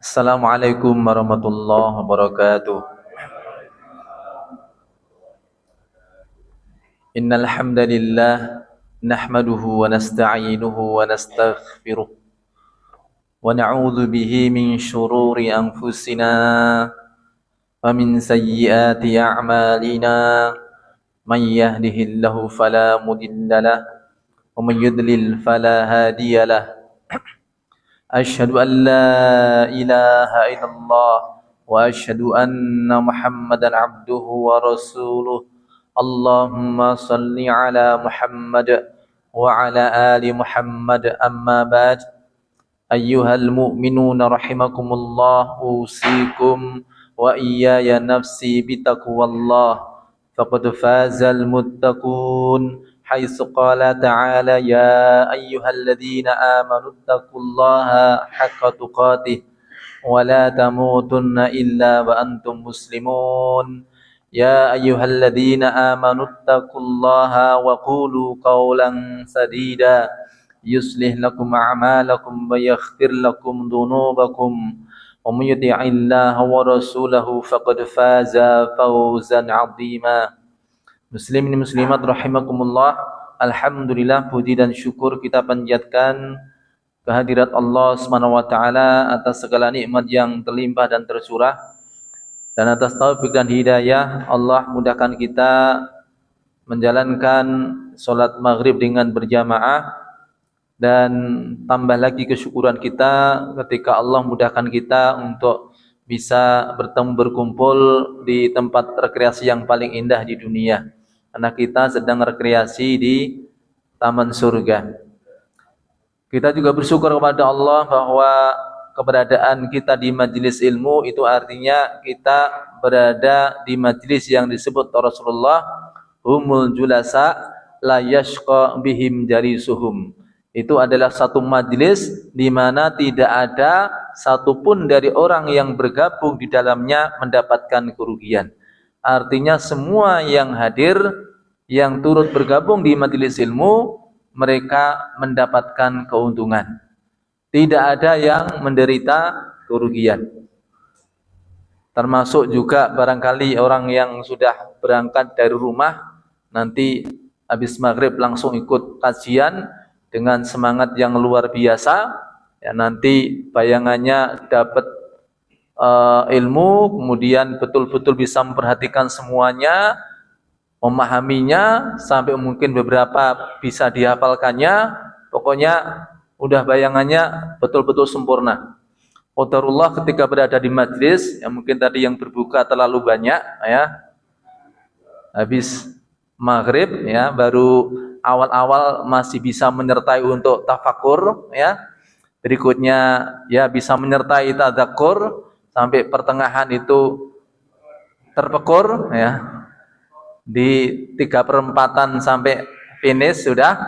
Assalamualaikum warahmatullahi wabarakatuh. Innal hamdalillah nahmaduhu wa nasta'inuhu wa nastaghfiruh wa na'udzu bihi min shururi anfusina wa min sayyiati a'malina. Man yahdihillahu fala mudilla wa man yudlil fala hadiyalah. Asyhadu an la ilaha illallah wa asyhadu anna Muhammadan abduhu wa rasuluh. Allahumma salli ala Muhammad wa ala ali Muhammad, amma ba'd. Ayyuhal mu'minuna rahimakumullah, usikum wa iyaya nafsi bitaqwallah. Faqad fazal muttaqun. حيث قال تعالى يا أيها الذين آمنوا اتقوا الله حق تقاته ولا تموتن إلا وأنتم مسلمون. يا أيها الذين آمنوا اتقوا الله وقولوا قولا سديدا يصلح لكم أعمالكم ويغفر لكم ذنوبكم ومن يطع الله ورسوله فقد فاز فوزا عظيما. Muslimin muslimat rahimakumullah. Alhamdulillah, puji dan syukur kita panjatkan kehadirat Allah Subhanahu wa taala atas segala nikmat yang terlimpah dan tercurah, dan atas taufik dan hidayah Allah mudahkan kita menjalankan salat maghrib dengan berjamaah, dan tambah lagi kesyukuran kita ketika Allah mudahkan kita untuk bisa bertemu berkumpul di tempat rekreasi yang paling indah di dunia. Karena kita sedang rekreasi di taman surga. Kita juga bersyukur kepada Allah bahwa keberadaan kita di majelis ilmu itu artinya kita berada di majelis yang disebut Rasulullah humul julasa la yashqa bihim jalisuhum. Itu adalah satu majelis di mana tidak ada satupun dari orang yang bergabung di dalamnya mendapatkan kerugian. Artinya semua yang hadir, yang turut bergabung di majelis ilmu, mereka mendapatkan keuntungan. Tidak ada yang menderita kerugian. Termasuk juga barangkali orang yang sudah berangkat dari rumah, nanti habis maghrib langsung ikut kajian dengan semangat yang luar biasa, ya, nanti bayangannya dapat ilmu, kemudian betul-betul bisa memperhatikan semuanya, memahaminya, sampai mungkin beberapa bisa dihafalkannya. Pokoknya udah bayangannya betul-betul sempurna. Qadarullah ketika berada di majlis, yang mungkin tadi yang berbuka terlalu banyak, ya, habis maghrib, ya, baru awal-awal masih bisa menyertai untuk tafakur, ya, berikutnya ya bisa menyertai tadzakur, sampai pertengahan itu terpekur, ya, di 3/4 sampai finish sudah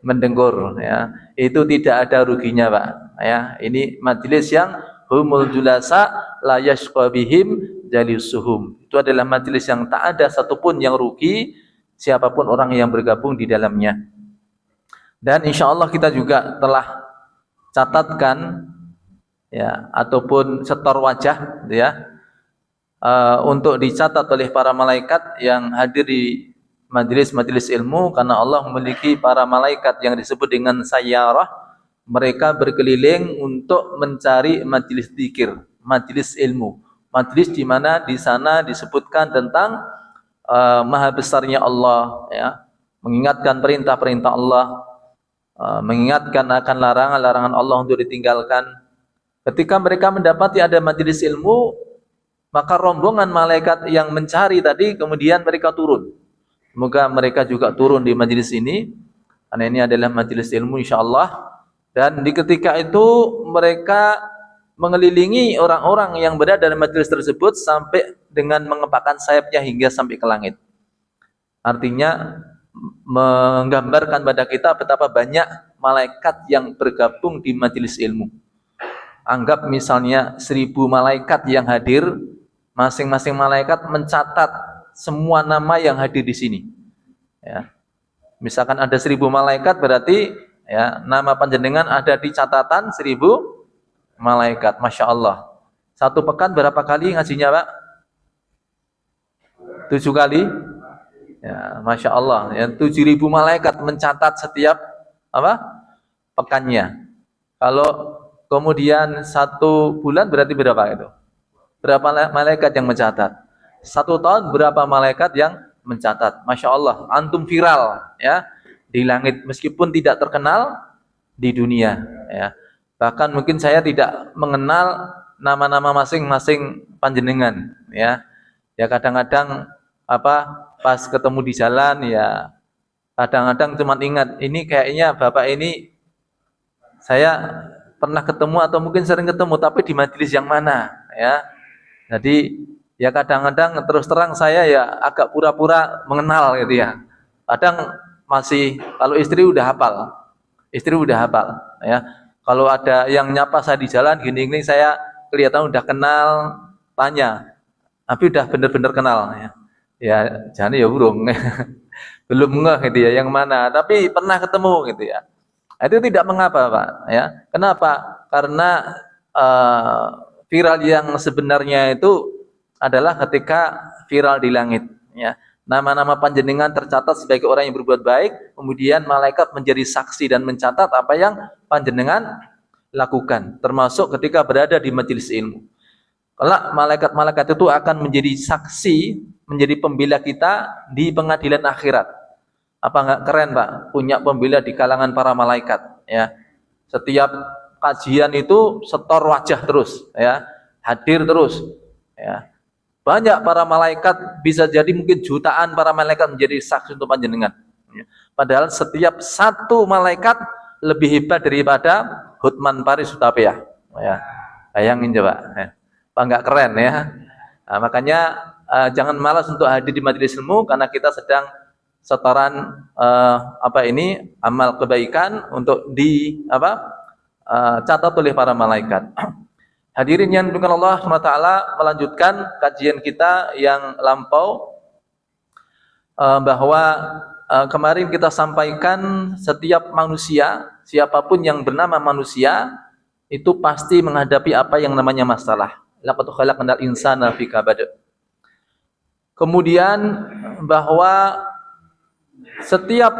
mendengkur, ya. Itu tidak ada ruginya, Pak, ya. Ini majelis yang humul julasa la yashqa bihim jalisuhum. Itu adalah majelis yang tak ada satupun yang rugi siapapun orang yang bergabung di dalamnya. Dan insya Allah kita juga telah catatkan, ya, ataupun setor wajah, ya, untuk dicatat oleh para malaikat yang hadir di majelis-majelis ilmu, karena Allah memiliki para malaikat yang disebut dengan sayyarah. Mereka berkeliling untuk mencari majelis zikir, majelis ilmu, majelis di mana di sana disebutkan tentang maha besarnya Allah, ya, mengingatkan perintah-perintah Allah, mengingatkan akan larangan-larangan Allah untuk ditinggalkan. Ketika mereka mendapati ada majelis ilmu, maka rombongan malaikat yang mencari tadi kemudian mereka turun. Semoga mereka juga turun di majelis ini, karena ini adalah majelis ilmu insyaallah. Dan di ketika itu mereka mengelilingi orang-orang yang berada dalam majelis tersebut sampai dengan mengepakkan sayapnya hingga sampai ke langit. Artinya menggambarkan pada kita betapa banyak malaikat yang bergabung di majelis ilmu. Anggap misalnya 1000 malaikat yang hadir, masing-masing malaikat mencatat semua nama yang hadir di sini, ya. Misalkan ada 1000 malaikat, berarti, ya, nama panjenengan ada di catatan 1000 malaikat. Masya Allah. Satu pekan berapa kali ngajinya, Pak? 7 kali? Ya, Masya Allah. Ya, 7.000 malaikat mencatat setiap apa? Pekannya. Kalau kemudian 1 bulan berarti berapa itu? Berapa malaikat yang mencatat? 1 tahun berapa malaikat yang mencatat? Masya Allah. Antum viral ya di langit meskipun tidak terkenal di dunia. Ya. Bahkan mungkin saya tidak mengenal nama-nama masing-masing panjenengan. Ya, ya kadang-kadang pas ketemu di jalan ya kadang-kadang cuma ingat ini kayaknya bapak ini saya pernah ketemu atau mungkin sering ketemu tapi di majelis yang mana ya. Jadi ya kadang-kadang terus terang saya ya agak pura-pura mengenal gitu ya. Kadang masih kalau istri udah hafal ya. Kalau ada yang nyapa saya di jalan gini-gini saya kelihatan udah kenal tanya tapi udah bener-bener kenal ya. Ya, jangan ya burung. Belum ngeh gitu ya yang mana, tapi pernah ketemu gitu ya. Itu tidak mengapa, Pak, ya. Kenapa? Karena viral yang sebenarnya itu adalah ketika viral di langit, ya. Nama-nama panjenengan tercatat sebagai orang yang berbuat baik, kemudian malaikat menjadi saksi dan mencatat apa yang panjenengan lakukan, termasuk ketika berada di majelis ilmu. Kelak malaikat-malaikat itu akan menjadi saksi, menjadi pembela kita di pengadilan akhirat. Apa enggak keren, Pak? Punya pembela di kalangan para malaikat, ya. Setiap kajian itu setor wajah terus, ya. Hadir terus, ya. Banyak para malaikat, bisa jadi mungkin jutaan para malaikat menjadi saksi untuk panjenengan. Padahal setiap satu malaikat lebih hebat daripada Hutman Paris Hutapea, ya. Bayangin coba, ya. Apa enggak keren ya? Nah, makanya jangan malas untuk hadir di majelis ilmu karena kita sedang setoran amal kebaikan untuk catat oleh para malaikat. Hadirin yang dimuliakan Allah SWT, melanjutkan kajian kita yang lampau bahwa kemarin kita sampaikan setiap manusia, siapapun yang bernama manusia itu pasti menghadapi apa yang namanya masalah. Laqad khalaqnal insana fi kabad. Kemudian bahwa setiap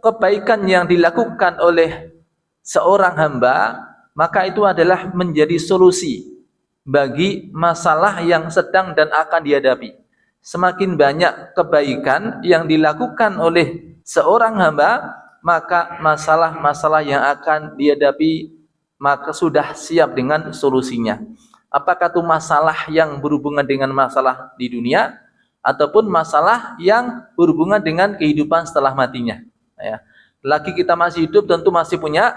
kebaikan yang dilakukan oleh seorang hamba maka itu adalah menjadi solusi bagi masalah yang sedang dan akan dihadapi. Semakin banyak kebaikan yang dilakukan oleh seorang hamba maka masalah-masalah yang akan dihadapi maka sudah siap dengan solusinya. Apakah itu masalah yang berhubungan dengan masalah di dunia ataupun masalah yang berhubungan dengan kehidupan setelah matinya, ya. Lagi kita masih hidup tentu masih punya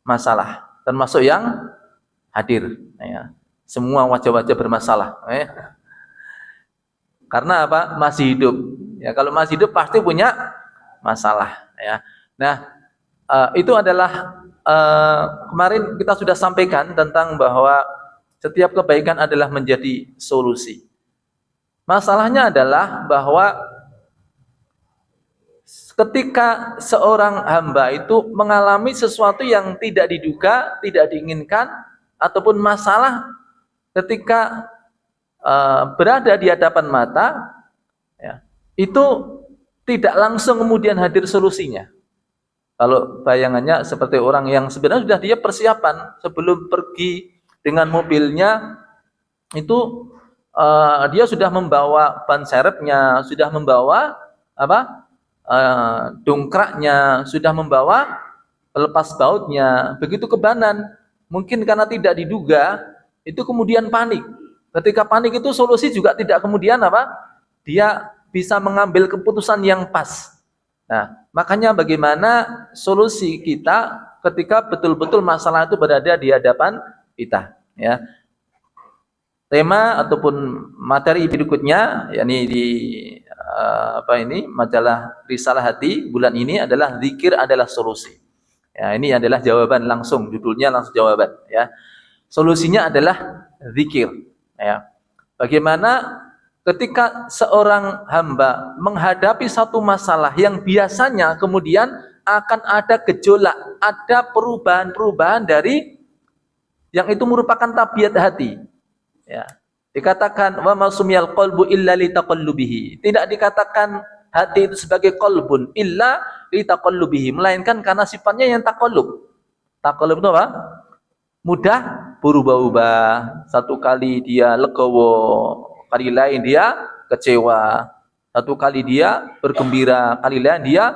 masalah, termasuk yang hadir, ya. Semua wajah-wajah bermasalah, ya. Karena apa? Masih hidup. Ya, kalau masih hidup pasti punya masalah, ya. Nah, itu adalah kemarin kita sudah sampaikan tentang bahwa setiap kebaikan adalah menjadi solusi. Masalahnya adalah bahwa ketika seorang hamba itu mengalami sesuatu yang tidak diduga, tidak diinginkan, ataupun masalah ketika berada di hadapan mata, ya, itu tidak langsung kemudian hadir solusinya. Kalau bayangannya seperti orang yang sebenarnya sudah dia persiapan sebelum pergi dengan mobilnya itu dia sudah membawa ban serepnya, sudah membawa dongkraknya, sudah membawa pelepas bautnya. Begitu kebanan, mungkin karena tidak diduga, itu kemudian panik. Ketika panik itu solusi juga tidak kemudian dia bisa mengambil keputusan yang pas. Nah, makanya bagaimana solusi kita ketika betul-betul masalah itu berada di hadapan kita, ya. Tema ataupun materi berikutnya yakni di majalah Risalah Hati bulan ini adalah zikir adalah solusi. Ya, ini adalah jawaban langsung, judulnya langsung jawaban, ya. Solusinya adalah zikir, ya. Bagaimana ketika seorang hamba menghadapi satu masalah yang biasanya kemudian akan ada gejolak, ada perubahan-perubahan dari yang itu merupakan tabiat hati. Ya. Dikatakan wa ma sumiyal qalbu illa litaqallubihi. Tidak dikatakan hati itu sebagai qalbun illa litaqallubihi, melainkan karena sifatnya yang taqallub. Taqallub itu apa? Mudah berubah-ubah. Satu kali dia legowo, kali lain dia kecewa. Satu kali dia bergembira, kali lain dia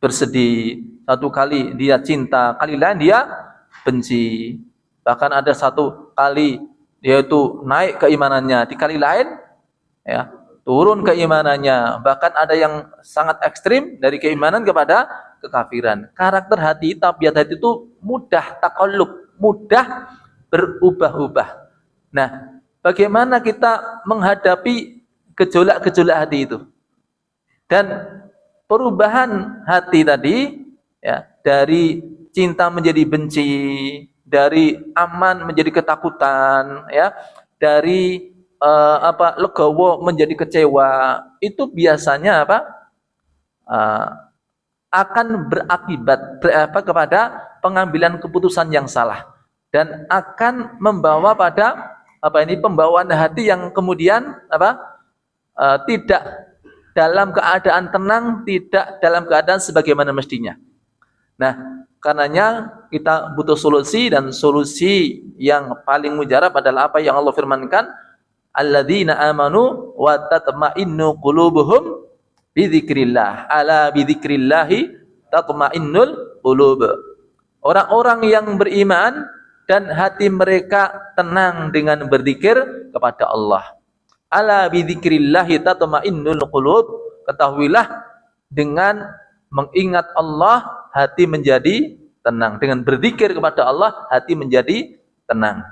bersedih. Satu kali dia cinta, kali lain dia benci. Bahkan ada satu kali yaitu naik keimanannya, di kali lain ya turun keimanannya. Bahkan ada yang sangat ekstrim dari keimanan kepada kekafiran. Karakter hati, tabiat hati itu mudah takallub, mudah berubah-ubah. Nah, bagaimana kita menghadapi gejolak-gejolak hati itu? Dan perubahan hati tadi ya, dari cinta menjadi benci, dari aman menjadi ketakutan, ya, dari legowo menjadi kecewa, itu biasanya akan berakibat kepada pengambilan keputusan yang salah dan akan membawa pada pembawaan hati yang kemudian tidak dalam keadaan tenang, tidak dalam keadaan sebagaimana mestinya. Nah, karenanya kita butuh solusi, dan solusi yang paling mujarab adalah apa yang Allah firmankan, alladzina amanu wa tatma'innu qulubuhum bidzikrillah, ala bidzikrillahi tatma'innul qulub. Orang-orang yang beriman dan hati mereka tenang dengan berzikir kepada Allah. Ala bidzikrillahi tatma'innul qulub, ketahuilah dengan mengingat Allah hati menjadi tenang. Dengan berzikir kepada Allah hati menjadi tenang.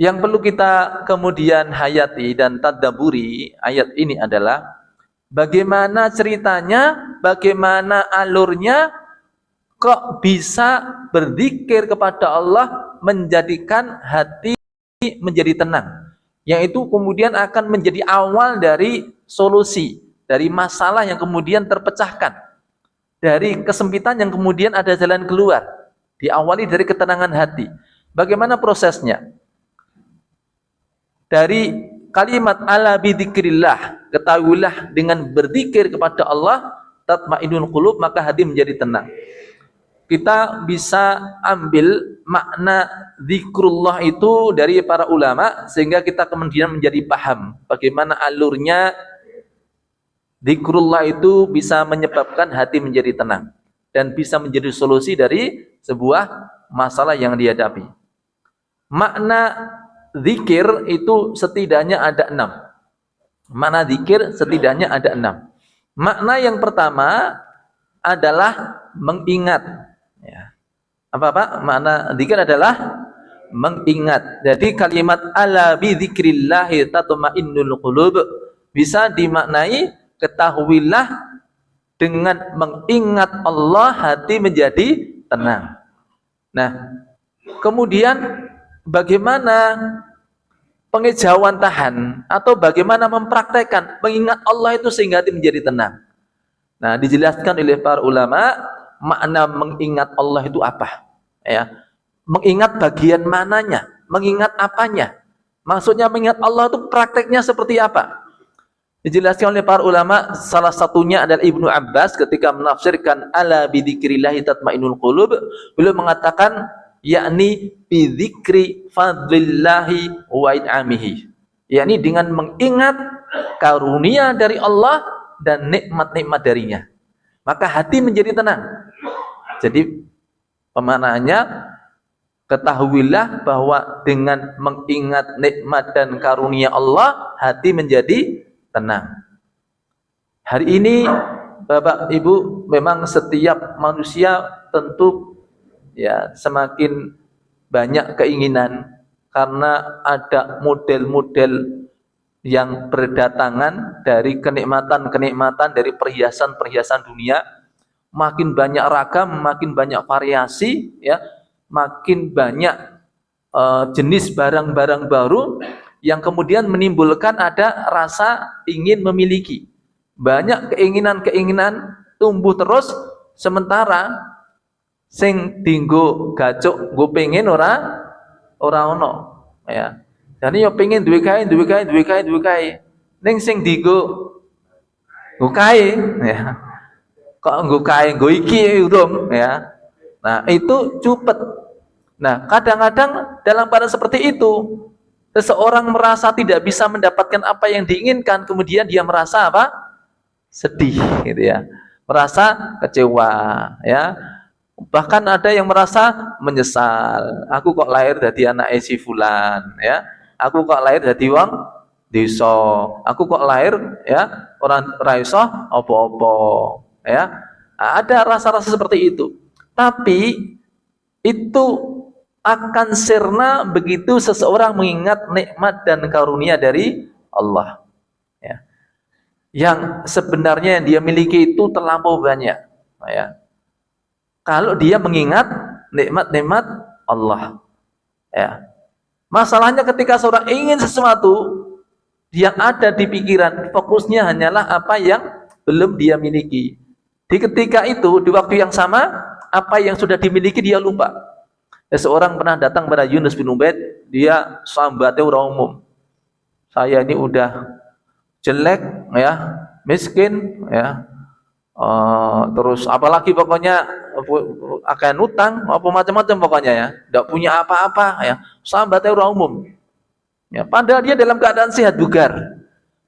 Yang perlu kita kemudian hayati dan tadabburi ayat ini adalah bagaimana ceritanya, bagaimana alurnya kok bisa berzikir kepada Allah menjadikan hati menjadi tenang. Yang itu kemudian akan menjadi awal dari solusi, dari masalah yang kemudian terpecahkan, dari kesempitan yang kemudian ada jalan keluar. Diawali dari ketenangan hati. Bagaimana prosesnya? Dari kalimat ala bidzikrillah, ketahuilah dengan berzikir kepada Allah tatma'innul qulub, maka hati menjadi tenang. Kita bisa ambil makna zikrullah itu dari para ulama sehingga kita kemudian menjadi paham bagaimana alurnya. Zikrullah itu bisa menyebabkan hati menjadi tenang dan bisa menjadi solusi dari sebuah masalah yang dihadapi. Makna zikir itu setidaknya ada 6. Makna zikir setidaknya ada 6. Makna yang pertama adalah mengingat. Ya. Apa? Makna zikir adalah mengingat. Jadi kalimat ala bi dzikrillahi tatma'innul qulub bisa dimaknai ketahuilah dengan mengingat Allah hati menjadi tenang. Nah, kemudian bagaimana pengejauhan tahan atau bagaimana mempraktekkan mengingat Allah itu sehingga hati menjadi tenang. Nah, dijelaskan oleh para ulama makna mengingat Allah itu apa? Ya. Mengingat bagian mananya, mengingat apanya? Maksudnya mengingat Allah itu prakteknya seperti apa? Dijelaskan oleh para ulama, salah satunya adalah Ibnu Abbas ketika menafsirkan ala bidzikrillahi tatma'innul qulub, beliau mengatakan yakni bidzikri fadlillahi wa in'amihi, yakni dengan mengingat karunia dari Allah dan nikmat-nikmat darinya, maka hati menjadi tenang. Jadi pemaknaannya, ketahuilah bahwa dengan mengingat nikmat dan karunia Allah hati menjadi tenang. Hari ini Bapak Ibu, memang setiap manusia tentu ya semakin banyak keinginan karena ada model-model yang berdatangan dari kenikmatan-kenikmatan, dari perhiasan-perhiasan dunia. Makin banyak ragam, makin banyak variasi, ya, makin banyak jenis barang-barang baru yang kemudian menimbulkan ada rasa ingin memiliki. Banyak keinginan-keinginan tumbuh terus, sementara Sing dinggo gacuk nggo pengen ora ono ya. Jane yo pengen duwe kae ning sing dinggo nggo kae ya. Kok nggo kae nggo iki urung ya. Nah, itu cupet. Nah, kadang-kadang dalam keadaan seperti itu, seseorang merasa tidak bisa mendapatkan apa yang diinginkan, kemudian dia merasa apa? Sedih, gitu ya. Merasa kecewa, ya. Bahkan ada yang merasa menyesal. Aku kok lahir dari anak si fulan, ya. Aku kok lahir dari wong desa. Aku kok lahir ya orang raiso opo-opo, ya. Ada rasa-rasa seperti itu. Tapi itu akan sirna begitu seseorang mengingat nikmat dan karunia dari Allah. Ya. Yang sebenarnya yang dia miliki itu terlampau banyak. Ya. Kalau dia mengingat nikmat-nikmat Allah. Ya. Masalahnya ketika seorang ingin sesuatu yang ada di pikiran, fokusnya hanyalah apa yang belum dia miliki. Di ketika itu, di waktu yang sama, apa yang sudah dimiliki dia lupa. Seorang pernah datang pada Yunus bin Ubaid, dia sambatnya orang umum. Saya ini udah jelek, ya, miskin, ya, terus apalagi pokoknya akan utang, apa macam-macam pokoknya ya, tidak punya apa-apa, ya, sambatnya orang umum. Ya, padahal dia dalam keadaan sehat bugar.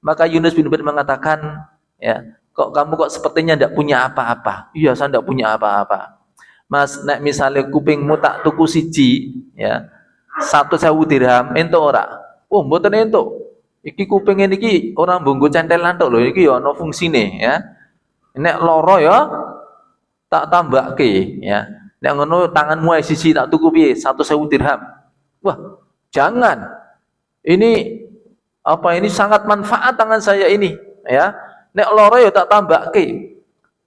Maka Yunus bin Ubaid mengatakan, ya, kok kamu kok sepertinya tidak punya apa-apa? Iya, saya tidak punya apa-apa. Mas, nek misalnya kupingmu tak tuku siji, ya, 1.000 dirham, ento ora? Oh, mboten ento. Iki kuping iki orang bunggu centelan tok lho, iki ya ana fungsine, ya. Nek loro ya tak tambahke, ya. Nek ngono tanganmu ae siji tak tuku piye? 1.000 dirham. Wah, jangan. Ini apa ini sangat manfaat tangan saya ini, ya. Nek loro ya tak tambahke.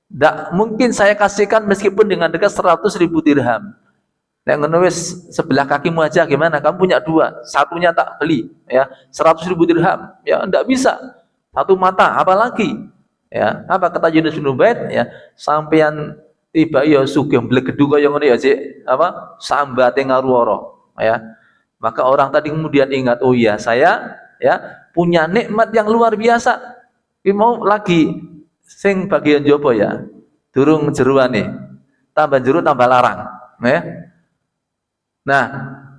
Tidak mungkin saya kasihkan meskipun dengan dekat 100.000 dirham. Nek ngono wis sebelah kakimu aja gimana? Kamu punya dua, satunya tak beli, ya. 100.000 dirham, ya enggak bisa. Satu mata, apalagi? Ya, apa kata Yunus bin Ubaid, ya, sampean tiba ya sugih mblegedu kaya ngono ya, Cik, apa? Sambate ngaruwara, ya. Maka orang tadi kemudian ingat, oh iya, saya ya punya nikmat yang luar biasa. Ini mau lagi sing bagian jopo ya, durung jeruane, tambah jeru tambah larang, ya. Nah,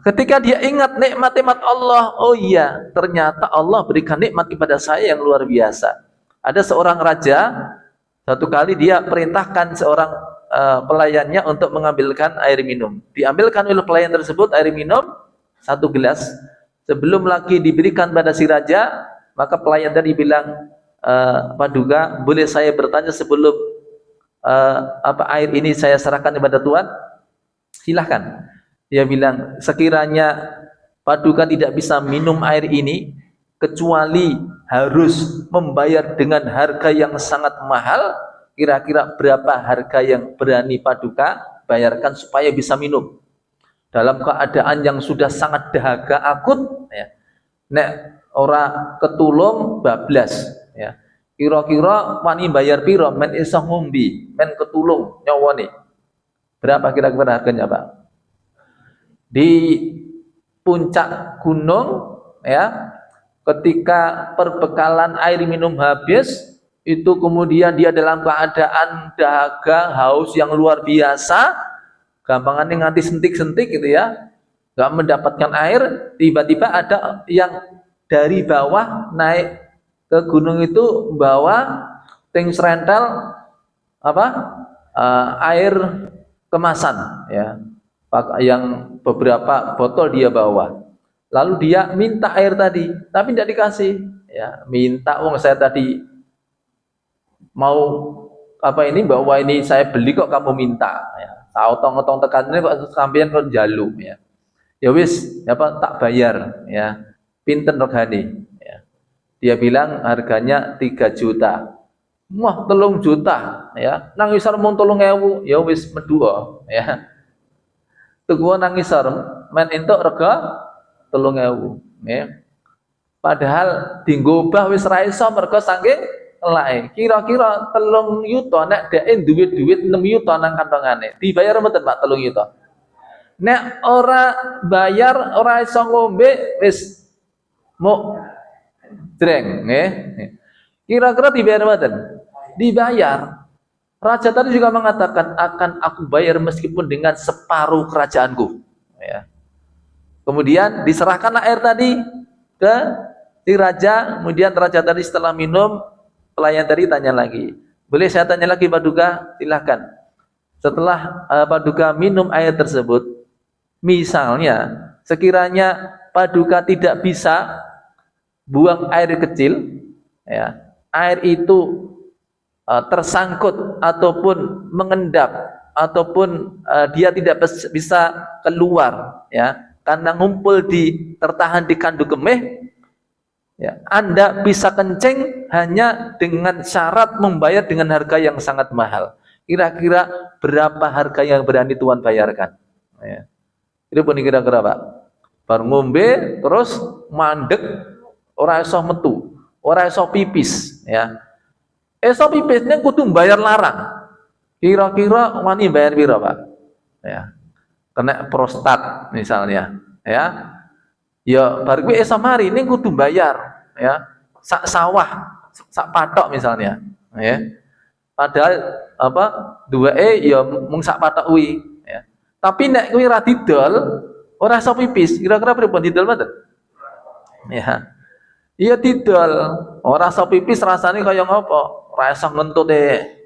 ketika dia ingat nikmat-nikmat Allah, oh iya, ternyata Allah berikan nikmat kepada saya yang luar biasa. Ada seorang raja, satu kali dia perintahkan seorang pelayannya untuk mengambilkan air minum. Diambilkan oleh pelayan tersebut air minum 1 gelas. Sebelum lagi diberikan pada si raja, maka pelayan tadi bilang, Paduka, boleh saya bertanya sebelum apa air ini saya serahkan kepada Tuhan? Silahkan. Dia bilang, sekiranya Paduka tidak bisa minum air ini kecuali harus membayar dengan harga yang sangat mahal, kira-kira berapa harga yang berani Paduka bayarkan supaya bisa minum? Dalam keadaan yang sudah sangat dahaga akut, ya. Nek ora ketulung bablas, ya. Kira-kira wani bayar piro men iso ngombe, men ketulung nyawane. Berapa kira-kira harganya, Pak? Di puncak gunung, ya, ketika perbekalan air minum habis, itu kemudian dia dalam keadaan dahaga, haus yang luar biasa, gampangannya nganti sentik-sentik gitu ya, nggak mendapatkan air. Tiba-tiba ada yang dari bawah naik ke gunung itu bawa ting serentel apa air kemasan, ya, yang beberapa botol dia bawa. Lalu dia minta air tadi, tapi tidak dikasih, ya. Minta, wong saya tadi mau apa ini, bahwa ini saya beli kok kamu minta, ya. Otong-otong tekan ini kok sampean kok jalu, ya. Ya wis, apa tak bayar, ya. Pinten regane, ya. Dia bilang harganya 3 juta. Wah, 3 juta, ya. Nang isor mung 3.000, ya wis medu, ya. Tuku nang isor men entuk rega 3.000, ya. Padahal dinggo obah wis ra iso mergo saking elake. Kira-kira 3 yuta nek dhek duwe duit 6 yuta nang kantongane. Dibayar mboten Pak 3 yuta? Nek ora bayar, ora iso ngombe, wis mau dreng nggih. Kira-kira dibayar mboten? Dibayar. Raja tadi juga mengatakan akan aku bayar meskipun dengan separuh kerajaanku. Ya. Kemudian diserahkanlah air tadi ke si raja. Kemudian raja tadi setelah minum, pelayan tadi tanya lagi. Boleh saya tanya lagi Paduka? Silahkan. Setelah Paduka minum air tersebut, misalnya sekiranya Paduka tidak bisa buang air kecil, ya, air itu tersangkut ataupun mengendap ataupun dia tidak bisa keluar, ya, karena ngumpul tertahan di kandung kemih, ya, Anda bisa kencing hanya dengan syarat membayar dengan harga yang sangat mahal. Kira-kira berapa harga yang berani Tuhan bayarkan? Ya. Itu pun kira-kira Pak. Baru ngombe terus mandek, ora iso metu, ora iso pipis, ya. Iso pipisnya kudu bayar larang. Kira-kira wani bayar piro, Pak? Ya. Kena prostat misalnya, ya. Ya bar kuwi iso mari ning kudu bayar, ya. Sak sawah, sak patok misalnya, ya. Padahal apa? Duweke ya mung sak patok kuwi, ya. Tapi nek kuwi ra didol, ora iso pipis, kira-kira pripun didol mboten? Ya. Iya didol, ora iso pipis rasane kaya ngopo? Ora iso ngentut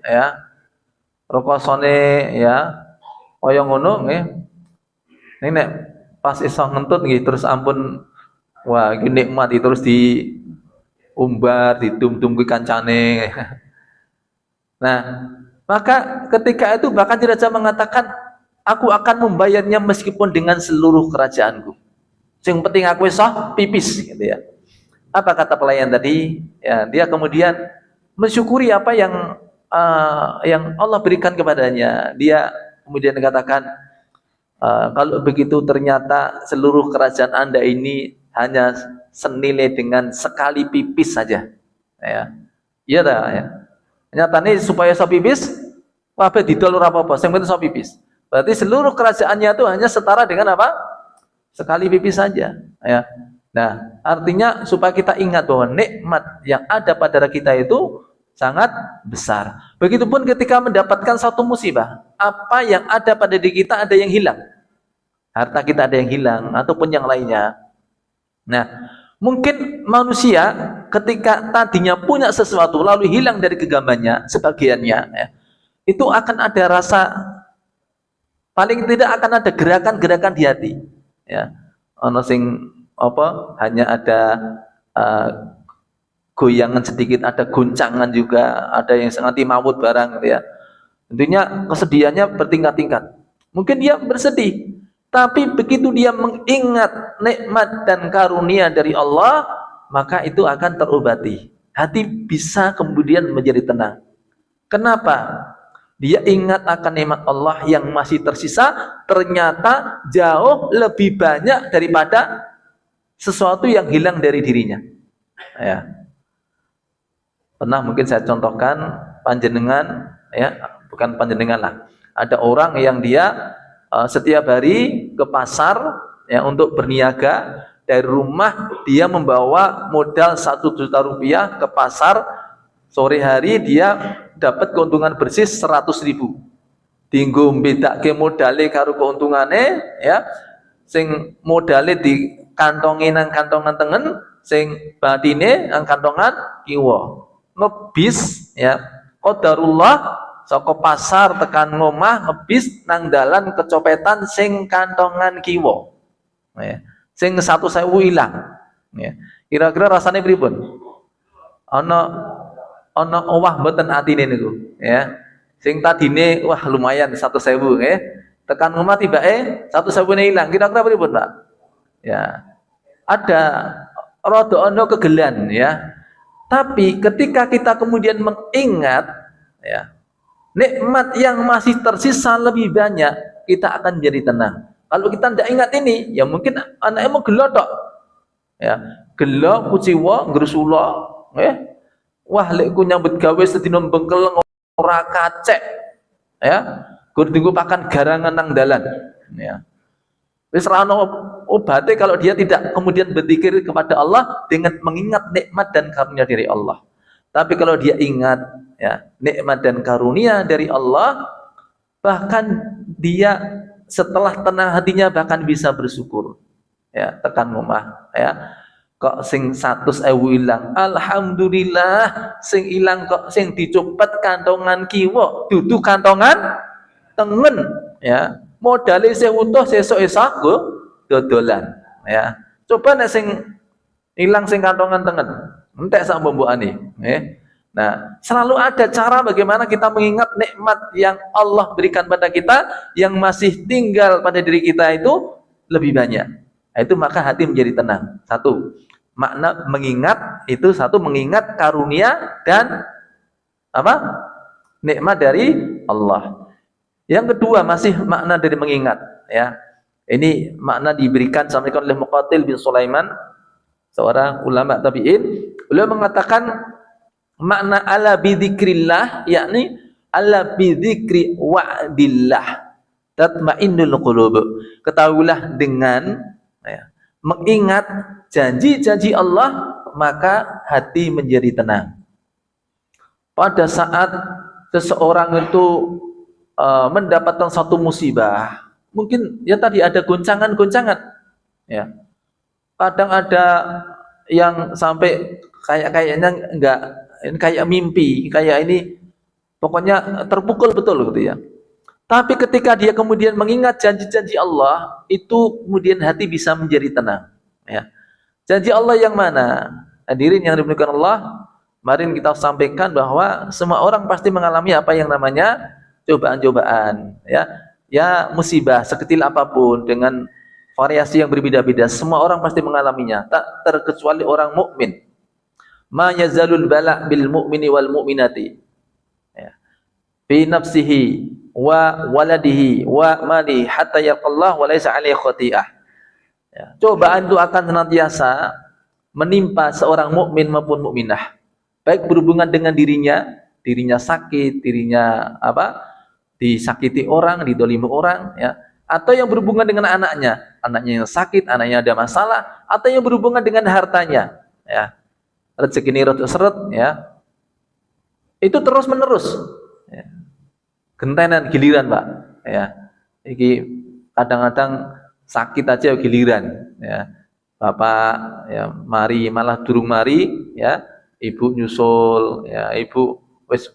ya. Rokosone ya. Kaya ngono nggih. Nek pas iso ngentut nggih terus ampun wah iki nikmat terus diumbar, didum-dum kuwi kancane. Nah, maka ketika itu bahkan raja mengatakan aku akan membayarnya meskipun dengan seluruh kerajaanku. Yang penting aku iso pipis gitu ya. Apa kata pelayan tadi? Ya, dia kemudian mensyukuri apa yang Allah berikan kepadanya. Dia kemudian katakan, kalau begitu ternyata seluruh kerajaan Anda ini hanya senilai dengan sekali pipis saja. Ya, iya dah. Ya. Nyatanya supaya so pipis, apa didol ora apa-apa, yang penting so pipis. Berarti seluruh kerajaannya itu hanya setara dengan apa? Sekali pipis saja. Ya. Nah, artinya supaya kita ingat bahwa nikmat yang ada pada kita itu sangat besar. Begitupun ketika mendapatkan satu musibah, apa yang ada pada diri kita ada yang hilang. Harta kita ada yang hilang ataupun yang lainnya. Nah, mungkin manusia ketika tadinya punya sesuatu lalu hilang dari genggamannya sebagiannya, ya, itu akan ada rasa, paling tidak akan ada gerakan-gerakan di hati. Ya, ono sing apa hanya ada goyangan sedikit, ada goncangan juga, ada yang sangat imawut barang, ya. Tentunya kesedihannya bertingkat-tingkat. Mungkin dia bersedih, tapi begitu dia mengingat nikmat dan karunia dari Allah, maka itu akan terobati. Hati bisa kemudian menjadi tenang. Kenapa? Dia ingat akan nikmat Allah yang masih tersisa, ternyata jauh lebih banyak daripada sesuatu yang hilang dari dirinya. Ya. Pernah mungkin saya contohkan panjenengan, ya, bukan panjenengan lah. Ada orang yang dia setiap hari ke pasar, ya, untuk berniaga. Dari rumah dia membawa modal 1 juta rupiah ke pasar. Sore hari dia dapat keuntungan bersih 100.000. Tinggu bedake modale karo keuntungane, ya. Sing modale di kantongi nang kantongan tengen, sing batine nang kantongan kiwa. Ngebis, ya, qadarullah saka pasar tekan ngomah ngebis nang dalan kecopetan sing kantongan kiwa, ya. Sing 1.000 ilang, ya. Kira-kira rasane pripun? Ana owah mboten atine niku, ya. Sing tadine wah lumayan 1.000, ya. Tekan ngomah tibake 1.000 ilang. Kira-kira pripun, Pak? Ya, ada rada ono kegelan, ya. Tapi ketika kita kemudian mengingat, ya, nikmat yang masih tersisa lebih banyak, kita akan jadi tenang. Kalau kita tidak ingat ini, ya mungkin anaknya mau gelo tok, ya, gelo kuciwa ngrusula, ya. Wah, lek ku nyambut gawe sedina bengkeleng ora kacek. Ya. Gur tunggu pakan garangan nang dalan. Ya. Wis ra ono obate kalau dia tidak kemudian berzikir kepada Allah dengan mengingat nikmat dan karunia dari Allah. Tapi kalau dia ingat ya, nikmat dan karunia dari Allah, bahkan dia setelah tenang hatinya bahkan bisa bersyukur. Ya, tekan rumah ya. Kok sing 100.000 ilang, alhamdulillah. Sing ilang kok sing dicopet kantongan kiwa, dudu kantongan tengen ya. Modale sing utuh sesuk esuk go dodolan ya. Coba nek sing ilang sing kantongan tengen, entek sak mbokane Nah, selalu ada cara bagaimana kita mengingat nikmat yang Allah berikan pada kita, yang masih tinggal pada diri kita itu lebih banyak. Nah, itu maka hati menjadi tenang. Satu, makna mengingat itu satu, mengingat karunia dan apa? Nikmat dari Allah. Yang kedua masih makna dari mengingat ya. Ini makna diberikan sampaikan oleh Muqatil bin Sulaiman, seorang ulama tabi'in. Beliau mengatakan makna ala bidzikrillah, yakni ala bidzikri wa'dillah tatmainnul qulub. Ketahuilah dengan ya, mengingat janji-janji Allah maka hati menjadi tenang. Pada saat seseorang itu mendapatkan satu musibah, mungkin ya tadi ada goncangan-goncangan ya. Kadang ada yang sampai kayaknya enggak, kayak mimpi, kayak ini pokoknya terpukul betul gitu ya. Tapi ketika dia kemudian mengingat janji-janji Allah, itu kemudian hati bisa menjadi tenang ya. Janji Allah yang mana? Hadirin yang dimuliakan Allah, kemarin kita sampaikan bahwa semua orang pasti mengalami apa yang namanya cobaan-cobaan ya. Ya, musibah sekecil apapun dengan variasi yang berbeda-beda, semua orang pasti mengalaminya, tak terkecuali orang mukmin. Ma yazalul bala bil mu'mini wal mu'minati ya, fi nafsihi wa waladihi wa mali hatta yaqallah wa laisa alaihi khati'ah ya. Cobaan itu akan senantiasa menimpa seorang mukmin maupun mukminah, baik berhubungan dengan dirinya sakit, dirinya disakiti orang, didolimi orang ya, atau yang berhubungan dengan anaknya yang sakit, anaknya ada masalah, atau yang berhubungan dengan hartanya ya, rezeki ini seret ya, itu terus menerus ya. Gentenan giliran Pak ya, iki kadang-kadang sakit aja giliran ya, bapak ya mari malah durung mari ya, ibu nyusul ya, ibu wis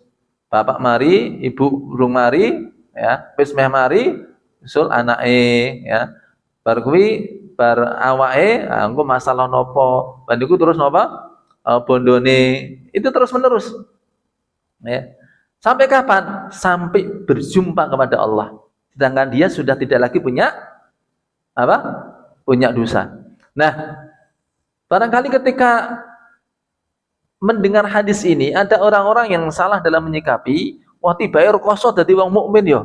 bapak mari, ibu durung mari ya, wis meh mari nyusul anake ya, bar kuwi bar awake engko masalah nopo bandiku terus napa bondone, itu terus menerus ya. Sampai kapan? Sampai berjumpa kepada Allah, sedangkan dia sudah tidak lagi punya punya dosa. Nah, barangkali ketika mendengar hadis ini ada orang-orang yang salah dalam menyikapi, wah tibae rekoso dadi wong mukmin yo.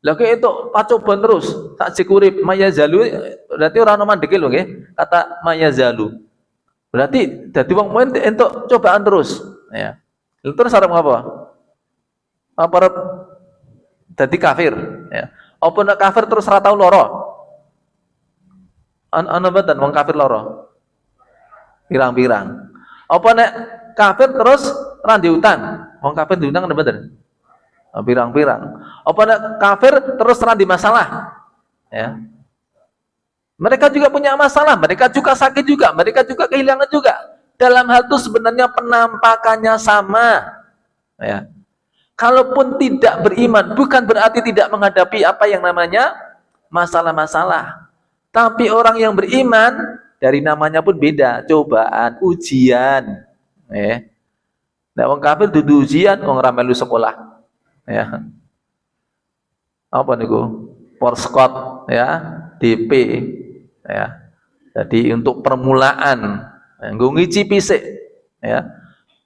Lah itu pacoban terus tak cikurip maya zalu, berarti ora ono mandeke lho nggih, kata maya zalu. Berarti dadi wong mukmin entuk cobaan terus ya. Terus arep apa? Apa arep dadi kafir ya. Apa nek kafir terus ora tau lara? Ana mboten wong kafir lara? Pirang-pirang. Apa nek kafir terus ora diutang? Wong kafir diutang ana mboten? Pirang-pirang. Apa nek kafir terus ora di masalah? Ya. Mereka juga punya masalah, mereka juga sakit juga, mereka juga kehilangan juga. Dalam hal itu sebenarnya penampakannya sama. Ya. Kalaupun tidak beriman, bukan berarti tidak menghadapi apa yang namanya masalah-masalah. Tapi orang yang beriman, dari namanya pun beda, cobaan, ujian. Nah, wong kafir dudu ujian, wong ra melu sekolah. Ya. Apa niku? Porskot ya, DP ya. Jadi untuk permulaan, nggo ngicipi sik ya.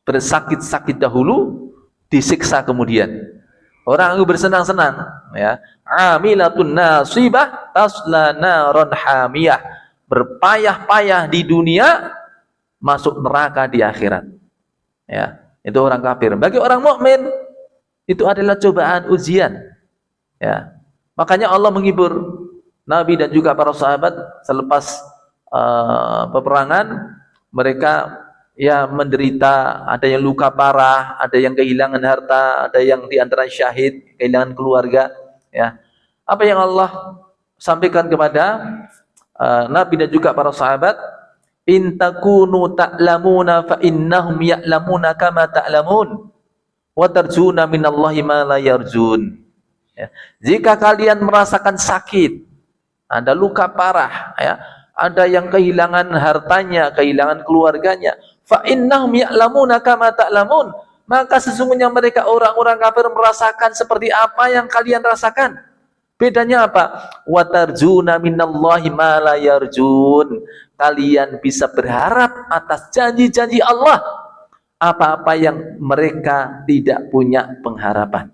Bersakit-sakit dahulu, disiksa kemudian. Orang yang bersenang-senang ya, amilatun nasibah tasla naron hamiyah, berpayah-payah di dunia, masuk neraka di akhirat ya. Itu orang kafir. Bagi orang mukmin itu adalah cobaan, ujian. Ya. Makanya Allah menghibur Nabi dan juga para sahabat selepas peperangan, mereka ya menderita, ada yang luka parah, ada yang kehilangan harta, ada yang di antara syahid, kehilangan keluarga, ya. Apa yang Allah sampaikan kepada Nabi dan juga para sahabat, in takunu ta'lamuna fa innahum ya'lamuna kama ta'lamun wa tarjuna minallahi ma la yarjun. Ya. Jika kalian merasakan sakit, ada luka parah, ya, ada yang kehilangan hartanya, kehilangan keluarganya, fa innahum ya'lamuna kama ta'lamun, maka sesungguhnya mereka orang-orang kafir merasakan seperti apa yang kalian rasakan. Bedanya apa? Wa tarjuna minallahi ma la yarjun. Kalian bisa berharap atas janji-janji Allah apa-apa yang mereka tidak punya pengharapan.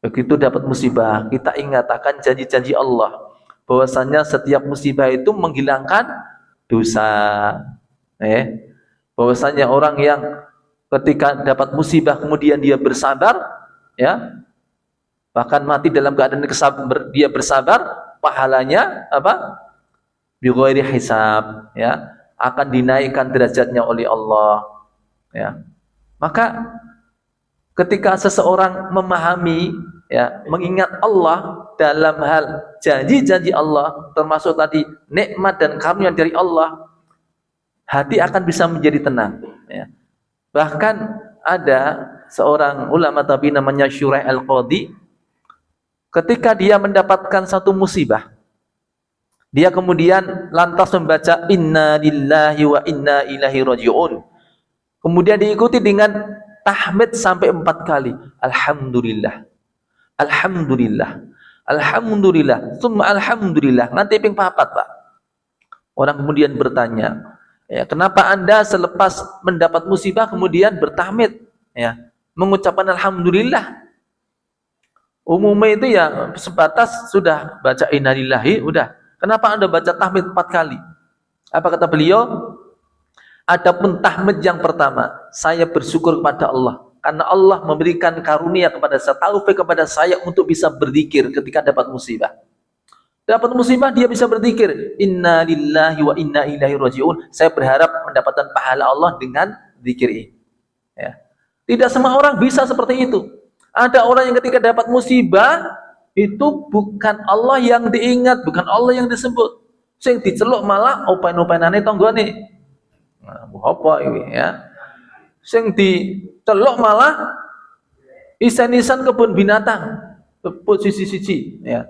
Begitu dapat musibah, kita ingat akan janji-janji Allah, bahwasanya setiap musibah itu menghilangkan dosa. Bahwasanya orang yang ketika dapat musibah kemudian dia bersabar, ya, bahkan mati dalam keadaan dia bersabar, pahalanya apa? Bighairi hisab, ya, akan dinaikkan derajatnya oleh Allah, ya. Maka ketika seseorang memahami, ya, mengingat Allah dalam hal janji-janji Allah, termasuk tadi nikmat dan karunia dari Allah, hati akan bisa menjadi tenang, ya. Bahkan ada seorang ulama tabi'in namanya Syuraih Al-Qadhi, ketika dia mendapatkan satu musibah, dia kemudian lantas membaca inna lillahi wa inna ilaihi raji'un. Kemudian diikuti dengan tahmid sampai 4 kali. Alhamdulillah. Alhamdulillah. Alhamdulillah. Tsumma alhamdulillah. Nanti ping 4, Pak. Orang kemudian bertanya, ya, kenapa Anda selepas mendapat musibah kemudian bertahmid, ya, mengucapkan alhamdulillah? Umumnya itu ya sebatas sudah baca innalillahi, udah. Kenapa Anda baca tahmid 4 kali? Apa kata beliau? Adapun tahmid yang pertama, saya bersyukur kepada Allah karena Allah memberikan karunia kepada saya, taufik kepada saya untuk bisa berzikir ketika dapat musibah. Dapat musibah dia bisa berzikir, inna lillahi wa inna ilaihi raji'un. Saya berharap mendapatkan pahala Allah dengan zikir ini. Ya. Tidak semua orang bisa seperti itu. Ada orang yang ketika dapat musibah itu bukan Allah yang diingat, bukan Allah yang disebut. Sing diceluk malah open-openane tanggane. Nah, apa ini, ya? Sing diceluk malah isan-isan kebun binatang, sisi-sisi, ya.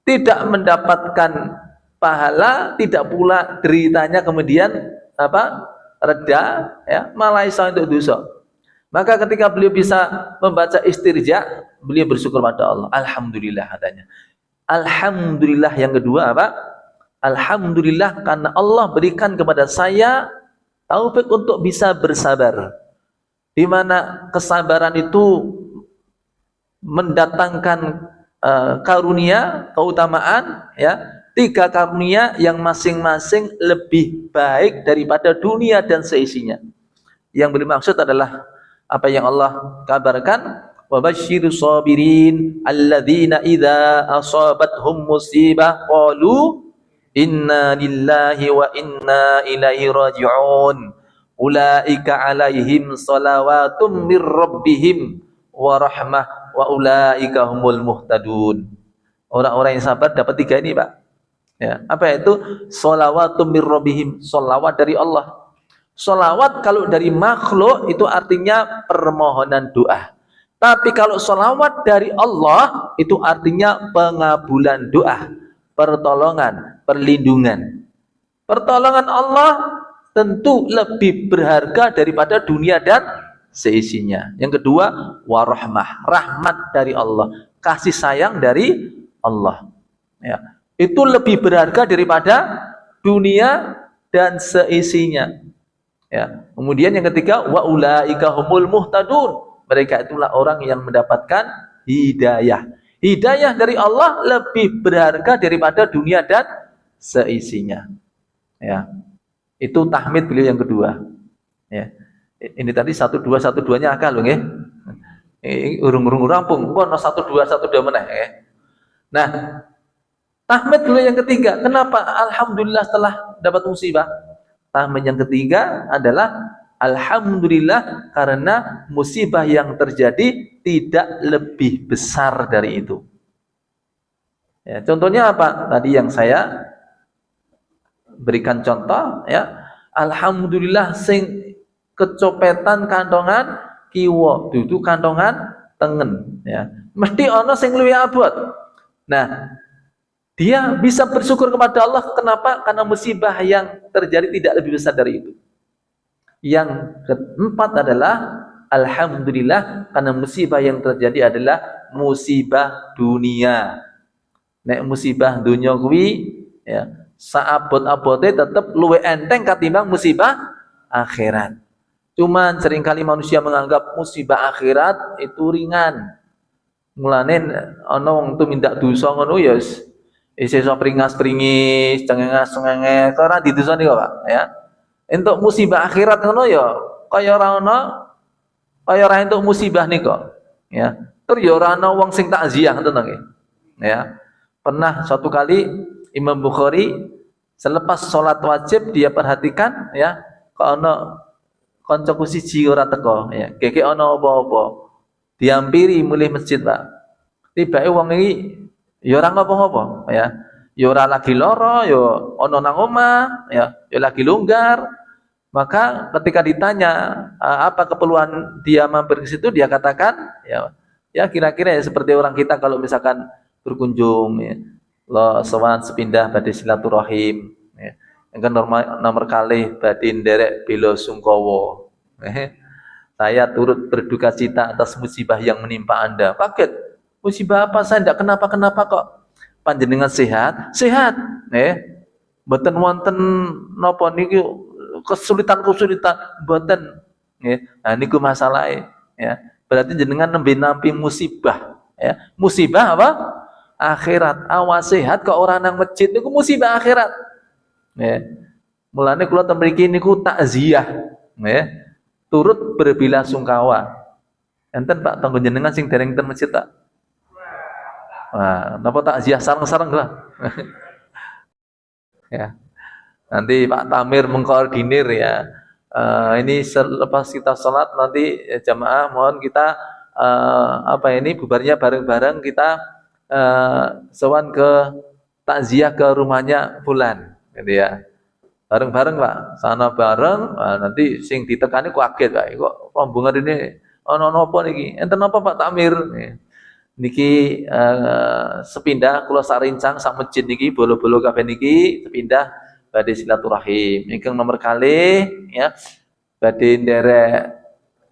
Tidak mendapatkan pahala, tidak pula deritanya kemudian apa? Reda, ya, malah isa untuk dosa. Maka ketika beliau bisa membaca istirja, beliau bersyukur pada Allah. Alhamdulillah katanya. Alhamdulillah yang kedua apa? Alhamdulillah karena Allah berikan kepada saya taufik untuk bisa bersabar. Di mana kesabaran itu mendatangkan karunia, keutamaan, ya. 3 karunia yang masing-masing lebih baik daripada dunia dan seisinya. Yang bermaksud adalah apa yang Allah kabarkan, wa basyirus sabirin alladzina idza asabathum musibah qalu inna lillahi wa inna ilaihi raji'un ulaika alaihim salawatum mir rabbihim wa rahmah wa ulaika humul muhtadun. Orang-orang yang sabar dapat 3 ini, Pak. Ya, apa itu? Salawatum mir rabbihim, salawat dari Allah. Salawat kalau dari makhluk itu artinya permohonan doa. Tapi kalau salawat dari Allah itu artinya pengabulan doa, pertolongan, perlindungan. Pertolongan Allah tentu lebih berharga daripada dunia dan seisinya. Yang kedua, warahmah, rahmat dari Allah, kasih sayang dari Allah. Ya, itu lebih berharga daripada dunia dan seisinya. Ya. Kemudian yang ketiga, wa ulaika humul muhtadun. Mereka itulah orang yang mendapatkan hidayah. Hidayah dari Allah lebih berharga daripada dunia dan seisinya. Ya. Itu tahmid beliau yang kedua. Ya. Ini tadi 1212-nya akal loh nggih. Urung-urung rampung. Pun 1212 meneh nggih. Nah, tahmid dulu yang ketiga. Kenapa? Alhamdulillah setelah dapat musibah. Tahmid yang ketiga adalah alhamdulillah karena musibah yang terjadi tidak lebih besar dari itu. Ya, contohnya apa? Tadi yang saya berikan contoh ya. Alhamdulillah sing kecopetan kantongan kiwa, dudu kantongan tengen ya. Mesti ono sing luwih abot. Nah, dia bisa bersyukur kepada Allah. Kenapa? Karena musibah yang terjadi tidak lebih besar dari itu. Yang keempat adalah alhamdulillah karena musibah yang terjadi adalah musibah dunia. Nek musibah dunia kuwi ya saabot-abote tetep luwih enteng katimbang musibah akhirat. Cuman seringkali manusia menganggap musibah akhirat itu ringan. Mulane ana wong tumindak dosa ngono ya iso pringas-pringis, cengenges-cengenges, ora didosani kok, Pak, ya. Entuk musibah akhirat ngono ya kaya ora ana kaya ora entuk musibah nika, ya. Tur ya ora ana wong sing takziah ngoten nggih. Ya. Pernah suatu kali Imam Bukhari selepas sholat wajib dia perhatikan ya, kok ana kancaku siji ora teko, ya. Keke ana apa-apa. Diampiri mulih masjid, Pak. Tibake wong iki ya ora ngopo-ngopo, ya. Ya ora lagi lara, ya ana nang omah, ya lagi longgar. Maka ketika ditanya apa keperluan dia mampir ke situ, dia katakan ya kira-kira ya seperti orang kita kalau misalkan berkunjung ya. Lo sowan sepindah badhe silaturahim ya. Engko nomor kali badhe nderek bela sungkawa. Saya turut berduka cita atas musibah yang menimpa Anda. Kaget. Musibah apa? Saya tidak kenapa-kenapa kok. Panjenengan sehat? Sehat. Mboten wonten napa niki kesulitan-kesulitan mboten. Nah niku masalahe ya. Berarti jenengan nembe nampi musibah ya. Musibah apa? Akhirat. Awas sehat kok orang nang masjid niku musibah akhirat. Ya. Mulane kula ten mriki niku takziah ya. Turut berbelasungkawa. Enten Pak tanggo jenengan sing dereng ten masjid tak? Wah, napa takziah sareng-sareng lah. Ya. Nanti Pak Tamir mengkoordinir ya. Ini selepas kita sholat nanti jamaah mohon kita bubarnya bareng-bareng kita sowan ke takziah ke rumahnya fulan gitu ya. Bareng-bareng Pak, sana bareng. Nanti sing ditekani kok kaget Pak. Kok rombongan ini ono napa niki? Enten napa Pak Tamir? Niki sepindah kula sarincang sak masjid niki bolo-bolo kabeh niki sepindah badhe silaturahim. Ingkang nomor kali ya badhe nderek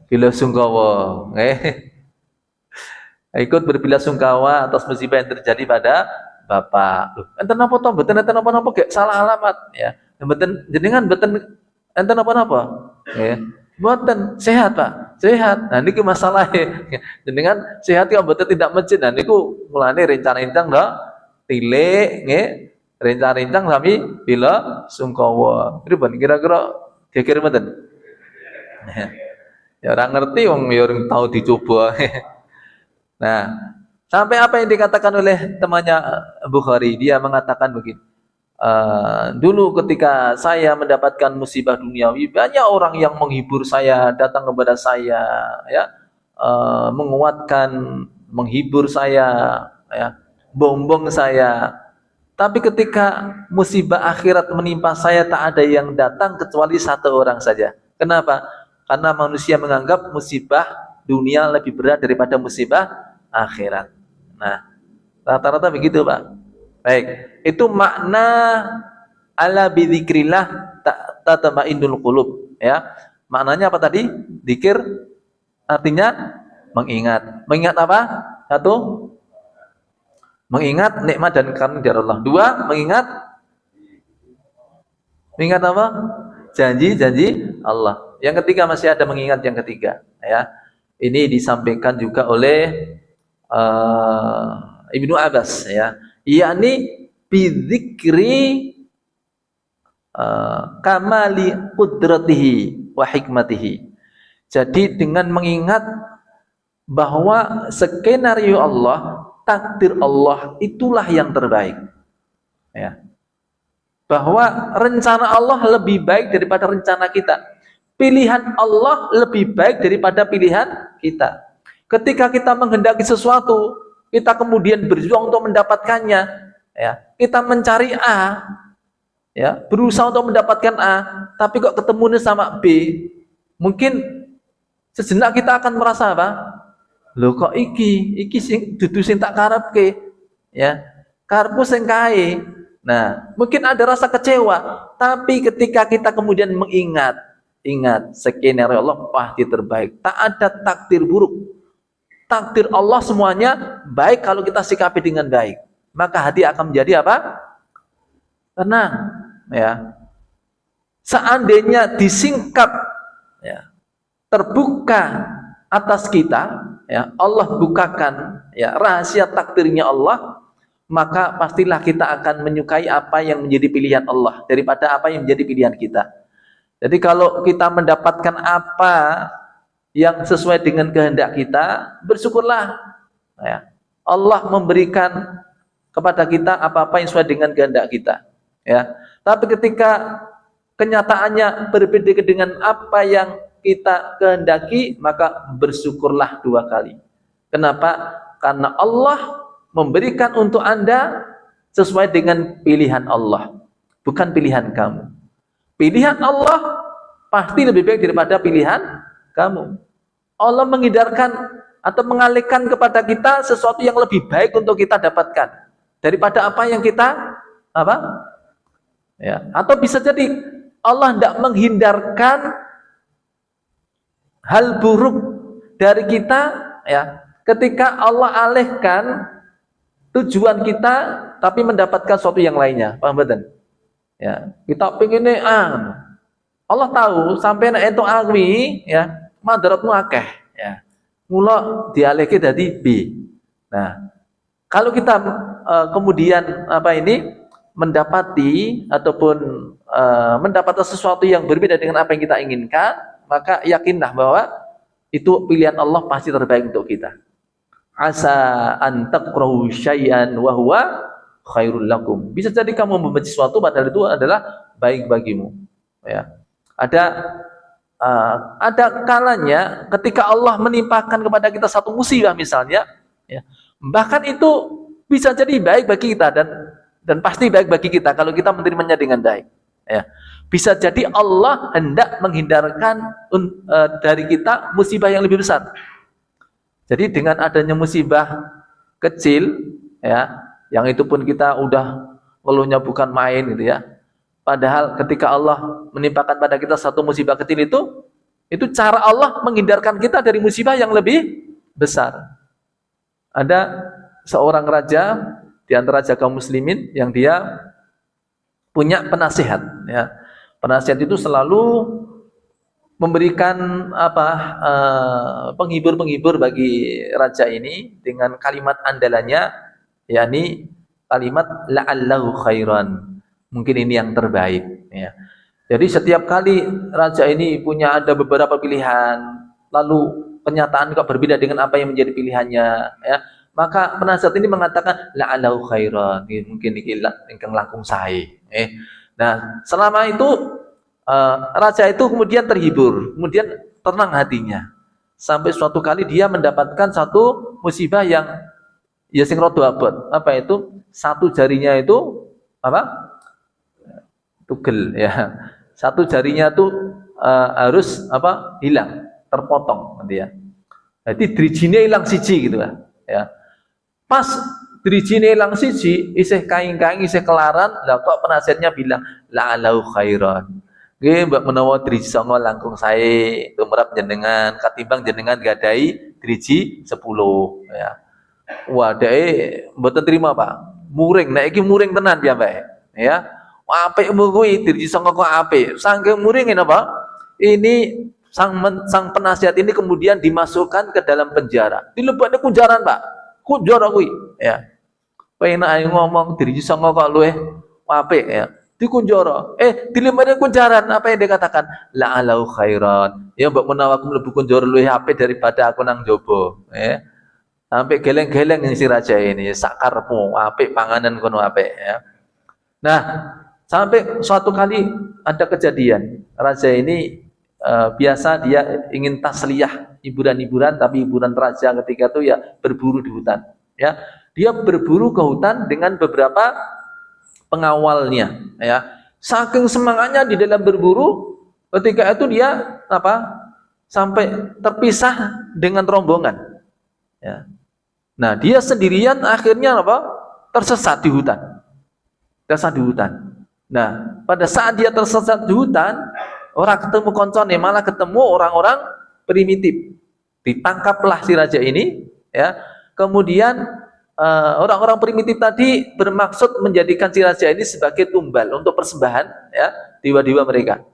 bila sungkawa. Ikut berbelasungkawa atas musibah yang terjadi pada Bapak. Loh, enten napa to? Mboten enten napa-napa gek salah alamat ya. Mboten jenengan mboten enten napa-napa. Ya. Mboten sehat, Pak. Sehat. Nah niki masalahe. Jenengan sehat kok mboten tidak masjid. Nah niku mulane rencana-rencana ndak tilik nggih. Rencana-rencana sami bila sungkawa. Pripun kira-kira geger mboten? Ya orang ngerti wong ya orang tahu dicoba. Nah, sampai apa yang dikatakan oleh temannya Bukhari, dia mengatakan begini. Dulu ketika saya mendapatkan musibah duniawi, banyak orang yang menghibur saya, datang kepada saya, ya, menguatkan, menghibur saya, ya, bombong saya. Tapi ketika musibah akhirat menimpa saya, tak ada yang datang kecuali satu orang saja. Kenapa? Karena manusia menganggap musibah dunia lebih berat daripada musibah akhirat. Nah, rata-rata begitu, Pak. Baik, itu makna ala bidzikrillah tatma'innul qulub, ya. Maknanya apa tadi? Zikir artinya mengingat. Mengingat apa? Satu, mengingat nikmat dan karunia dari Allah. Dua, mengingat apa? Janji-janji Allah. Yang ketiga masih ada mengingat yang ketiga, ya. Ini disampaikan juga oleh Ibnu Abbas, ya. Yakni bidzikri kamali qudratihi wa hikmatihi. Jadi dengan mengingat bahwa skenario Allah, takdir Allah itulah yang terbaik. Ya. Bahwa rencana Allah lebih baik daripada rencana kita. Pilihan Allah lebih baik daripada pilihan kita. Ketika kita menghendaki sesuatu, kita kemudian berjuang untuk mendapatkannya, ya. Kita mencari A, ya, berusaha untuk mendapatkan A, tapi kok ketemu sama B. Mungkin sejenak kita akan merasa apa? Loh kok iki sing dudu sing tak karepke, ya. Karepku sing kae. Nah, mungkin ada rasa kecewa, tapi ketika kita kemudian ingat skenario Allah pasti terbaik. Tak ada takdir buruk. Takdir Allah semuanya baik kalau kita sikapi dengan baik. Maka hati akan menjadi apa? Tenang, ya. Seandainya disingkap, ya, terbuka atas kita, ya, Allah bukakan, ya, rahasia takdirnya Allah, maka pastilah kita akan menyukai apa yang menjadi pilihan Allah daripada apa yang menjadi pilihan kita. Jadi kalau kita mendapatkan apa yang sesuai dengan kehendak kita, bersyukurlah, ya. Allah memberikan kepada kita apa-apa yang sesuai dengan kehendak kita, ya. Tapi ketika kenyataannya berbeda dengan apa yang kita kehendaki, maka bersyukurlah 2 kali. Kenapa? Karena Allah memberikan untuk Anda sesuai dengan pilihan Allah, bukan pilihan kamu. Pilihan Allah pasti lebih baik daripada pilihan kamu. Allah menghindarkan atau mengalihkan kepada kita sesuatu yang lebih baik untuk kita dapatkan daripada apa yang kita apa? Ya, atau bisa jadi Allah tidak menghindarkan hal buruk dari kita, ya. Ketika Allah alihkan tujuan kita, tapi mendapatkan sesuatu yang lainnya, paham betul? Ya, kita pengennya Allah tahu sampai nek entuk akwi, ya, madaratmu akeh, ya. Mula dialihke dadi B. Nah, kalau kita kemudian mendapati ataupun mendapatkan sesuatu yang berbeda dengan apa yang kita inginkan, maka yakinlah bahwa itu pilihan Allah pasti terbaik untuk kita. Asa an takrahu syai'an wa huwa khairul lakum. Bisa jadi kamu membenci sesuatu padahal itu adalah baik bagimu, ya. Ada kalanya ketika Allah menimpakan kepada kita satu musibah misalnya, ya. Bahkan itu bisa jadi baik bagi kita dan pasti baik bagi kita kalau kita menerimanya dengan baik, ya. Bisa jadi Allah hendak menghindarkan dari kita musibah yang lebih besar. Jadi dengan adanya musibah kecil, ya, yang itu pun kita udah ngeluhnya bukan main gitu, ya. Padahal ketika Allah menimpakan pada kita satu musibah kecil itu cara Allah menghindarkan kita dari musibah yang lebih besar. Ada seorang raja di antara raja kaum muslimin yang dia punya penasihat, ya. Penasihat itu selalu memberikan penghibur-penghibur bagi raja ini dengan kalimat andalannya, yakni kalimat la'allahu khairan, mungkin ini yang terbaik, ya. Jadi setiap kali raja ini punya ada beberapa pilihan, lalu kenyataan kok berbeda dengan apa yang menjadi pilihannya, ya, maka penasihat ini mengatakan la'allahu khairan, mungkin iki ingkang langkung sae. Nah, selama itu raja itu kemudian terhibur, kemudian tenang hatinya. Sampai suatu kali dia mendapatkan satu musibah yang ya sing rada abot. Apa itu? Satu jarinya itu apa? Tugel, ya. Satu jarinya itu harus hilang, terpotong nanti, ya. Jadi drijine ilang siji gitu lah, ya. Pas drijine ilang siji, isih kaing-kaing isih kelaran, lah kok penasihatnya bilang la'alau khairan. Nggih, mbak menawa driji 9 langkung sae tumrap jenengan katimbang jenengan gadahi driji 10, ya. Wadahe mboten terima, Pak. Muring, nek iki muring tenan piyambake, ya. Apikmu kuwi driji 9 kok apik. Saking muringe napa? Ini sang penasihat ini kemudian dimasukkan ke dalam penjara. Dilebokne kunjaran, Pak. Kunjara kuwi, ya. Penak ae ngomong driji 9 kok luwih apik, ya. dikunjara. Dilemari kunjaran, apa yang dikatakan? La'alau khairan. Ya mbok menawa aku mlebu kunjara luwih apik daripada aku nang jaba. Sampai geleng-geleng si raja ini, sakarmu apik panganan kono apik ya. Nah, sampai suatu kali ada kejadian. Raja ini biasa dia ingin tasliyah, hiburan-hiburan, tapi hiburan raja ketika itu ya berburu di hutan. Ya, dia berburu ke hutan dengan beberapa pengawalnya. Ya, saking semangatnya di dalam berburu, ketika itu dia sampai terpisah dengan rombongan. Ya. Nah, dia sendirian akhirnya tersesat di hutan. Tersesat di hutan. Nah, pada saat dia tersesat di hutan, orang ketemu koncone, malah ketemu orang-orang primitif. Ditangkaplah si raja ini, ya. Kemudian orang-orang primitif tadi bermaksud menjadikan si raja ini sebagai tumbal untuk persembahan, ya, dewa-dewa mereka.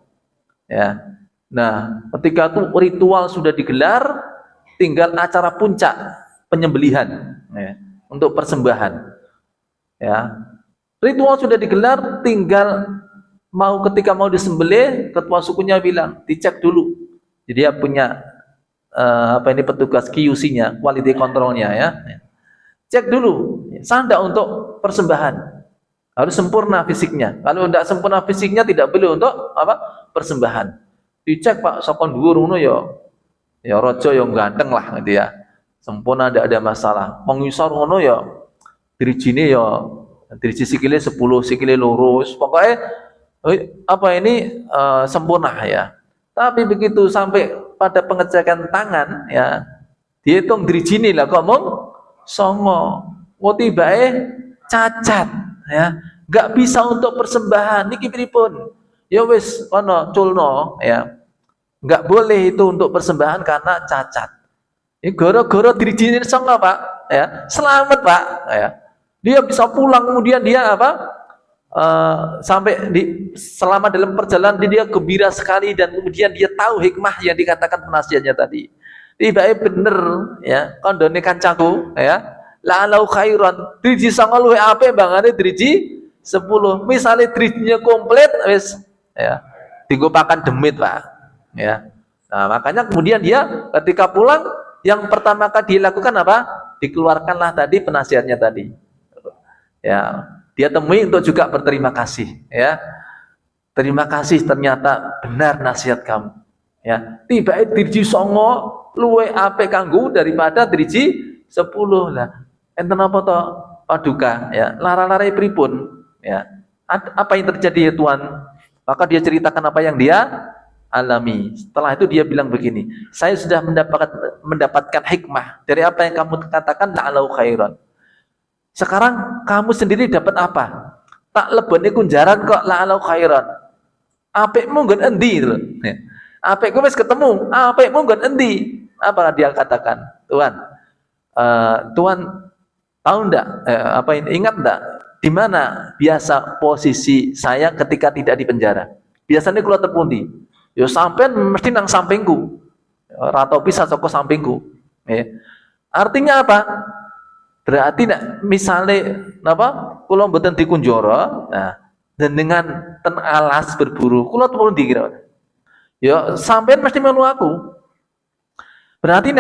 Ya. Nah, ketika itu ritual sudah digelar, tinggal acara puncak penyembelihan, ya, untuk persembahan. Ya. Ritual sudah digelar, tinggal ketika mau disembelih, ketua sukunya bilang, dicek dulu. Jadi dia punya petugas QC-nya, quality control-nya ya. Cek dulu, sanda untuk persembahan. Harus sempurna fisiknya. Kalau tidak sempurna fisiknya tidak boleh untuk persembahan. Dicek Pak, sokon dhuwur ngono ya raja yang ganteng lah gitu ya. Sempurna, tidak ada masalah. Mengisor ngono ya dirijine ya diriji sikile 10, sikile lurus. Pokoknya sempurna ya. Tapi begitu sampai pada pengecekan tangan ya, dihitung dirijine lah kok mung 9. Tibae cacat ya. Enggak bisa untuk persembahan. Niki pripun? Ya wis ana culno ya. Enggak boleh itu untuk persembahan karena cacat. Ini gara-gara dirijine 9 Pak ya. Selamat Pak ya. Dia bisa pulang, kemudian dia sampai selama dalam perjalanan dia gembira sekali, dan kemudian dia tahu hikmah yang dikatakan penasihatnya tadi. Tiba-tiba bener ya, kondone kancaku ya, la'alau khairan, driji 9 luwih apik bangane driji 10. Misalnya drijinya komplit wis ya, dienggo pakan demit Pak ya. Nah, makanya kemudian dia ketika pulang yang pertama kali dilakukan apa? Dikeluarkanlah tadi penasihatnya tadi. Ya, dia temui untuk juga berterima kasih ya. Terima kasih, ternyata benar nasihat kamu. Ya, tiba driji 9 luwe apik kanggo daripada driji 10 lah. Enten apa to Paduka ya? Lara-lare pripun ya? Apa yang terjadi ya Tuan? Maka dia ceritakan apa yang dia alami. Setelah itu dia bilang begini, saya sudah mendapatkan hikmah dari apa yang kamu katakan, la'alau khairan. Sekarang kamu sendiri dapat apa? Tak lebone kunjaran kok la'alau khairan. Apikmu nggon endi lho. Apikku wis ketemu, apikmu nggon endi? Apa dia katakan? Tuhan, Tuhan tahu enggak ingat enggak di mana biasa posisi saya ketika tidak di penjara? Biasanya kula tepundi. Ya sampean mesti nang sampingku. Ora tau pisah saka sampingku. Artinya apa? Berarti misalnya kula mboten dikunjara, nah dengan ten alas berburu, kula pun dikira. Ya sampean mesti melu aku. Berarti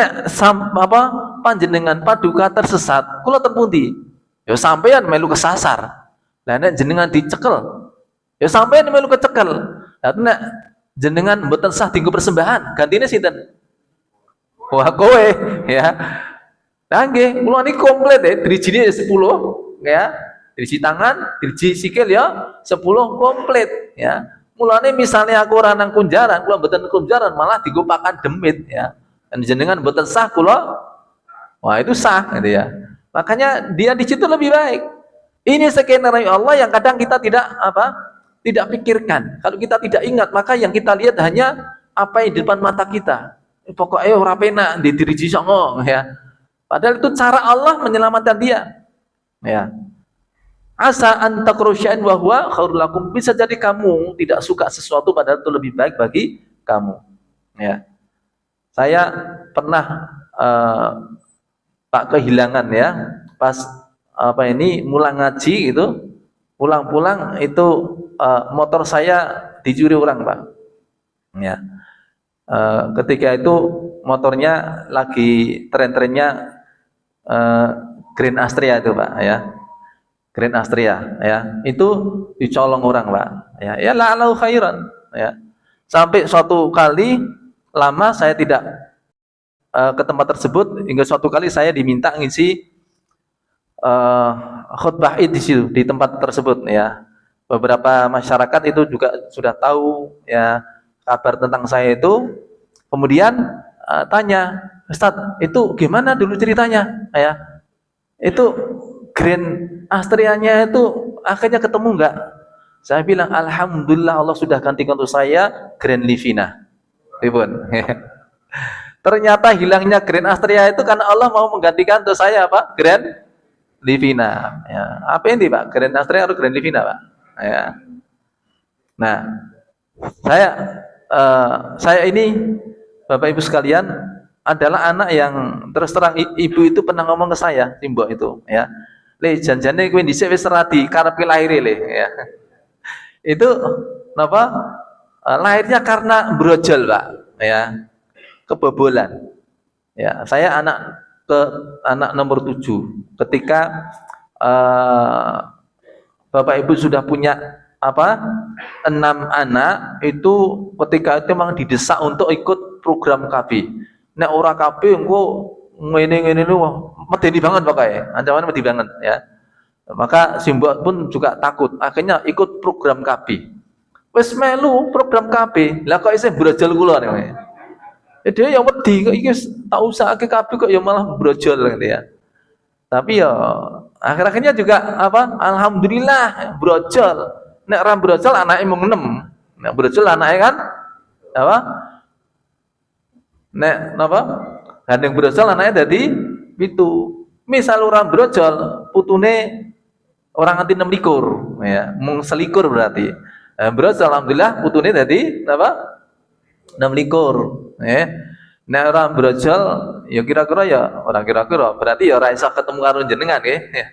panjenengan Paduka tersesat, kula tepundi? Ya sampean melu kesasar. Lah nek jenengan dicekel, ya sampean melu kecekel. Lah nek jenengan mboten sah dienggo persembahan, gantine sinten? Wah kowe ya. Nah nggih, kula niki komplit ya, drijine 10 ya. Driji tangan, driji sikil ya 10 komplit ya. Mulane misalnya aku ora nang kunjaran, kula mboten kunjaran malah dienggo pakan demit ya. Dan jenengan mboten sah kula, wah itu sah gitu ya. Makanya dia di situ lebih baik. Ini skenario Allah yang kadang kita tidak pikirkan. Kalau kita tidak ingat, maka yang kita lihat hanya apa yang di depan mata kita. Pokoknya ora penak di driji 9 ya. Padahal itu cara Allah menyelamatkan dia. Ya. Asa an takru syai'an wa huwa khairul lakum. Bisa jadi kamu tidak suka sesuatu padahal itu lebih baik bagi kamu. Ya. Saya pernah Pak kehilangan ya, pas mulang ngaji gitu. Pulang-pulang itu motor saya dicuri orang, Pak. Ya. Ketika itu motornya lagi tren-trennya Grand Astrea itu, Pak, ya. Grand Astrea, ya. Itu dicolong orang, Pak. Ya la'alahu khairan, ya. Sampai suatu kali lama saya tidak ke tempat tersebut, hingga suatu kali saya diminta ngisi khutbah Id di situ, di tempat tersebut, ya. Beberapa masyarakat itu juga sudah tahu, ya, kabar tentang saya itu. Kemudian tanya, Ustadz, itu gimana dulu ceritanya, ya? Itu Grand Astrianya itu akhirnya ketemu enggak? Saya bilang, alhamdulillah Allah sudah gantikan untuk saya Grand Livina. Ribun. Ternyata hilangnya Grand Astria itu karena Allah mau menggantikan untuk saya apa? Grand Livina. Ya. Apa ini, Pak? Grand Astria atau Grand Livina, Pak? Ya. Nah, saya ini Bapak Ibu sekalian adalah anak yang terus terang ibu itu pernah ngomong ke saya, Simbok itu, ya. Le janjane kowe dhisik wis radi karepe lahir le, ya. Itu napa? Lahirnya karena brojol, Pak, ya. Kebobolan. Ya, saya anak nomor 7. Ketika Bapak Ibu sudah punya 6 anak, itu ketika itu memang didesak untuk ikut program KB. Nek ora KB engko ngene-ngene lu medeni banget pokoknya. Ancaman medeni banget, ya. Maka Simbok pun juga takut. Akhirnya ikut program KB. Wis melu program KB. Lah kok isih brojol kula nih. Dia yang wedi kok iki tak usahake KB kok ya malah brojol gitu, ya. Tapi ya akhir-akhirnya juga alhamdulillah brojol. Nek ora brojol anake mung 6. Nek brojol anake kan apa? Nek napa? Gandeng brojol anake dadi 7. Misal ora brojol putune orang nganti 26, ya. Mung selikur berarti. Brojol alhamdulillah putune dadi apa? 26, ya. Nek ora brojol ya kira-kira ya orang kira-kira berarti ya ora iso ketemu karo jenengan, ya.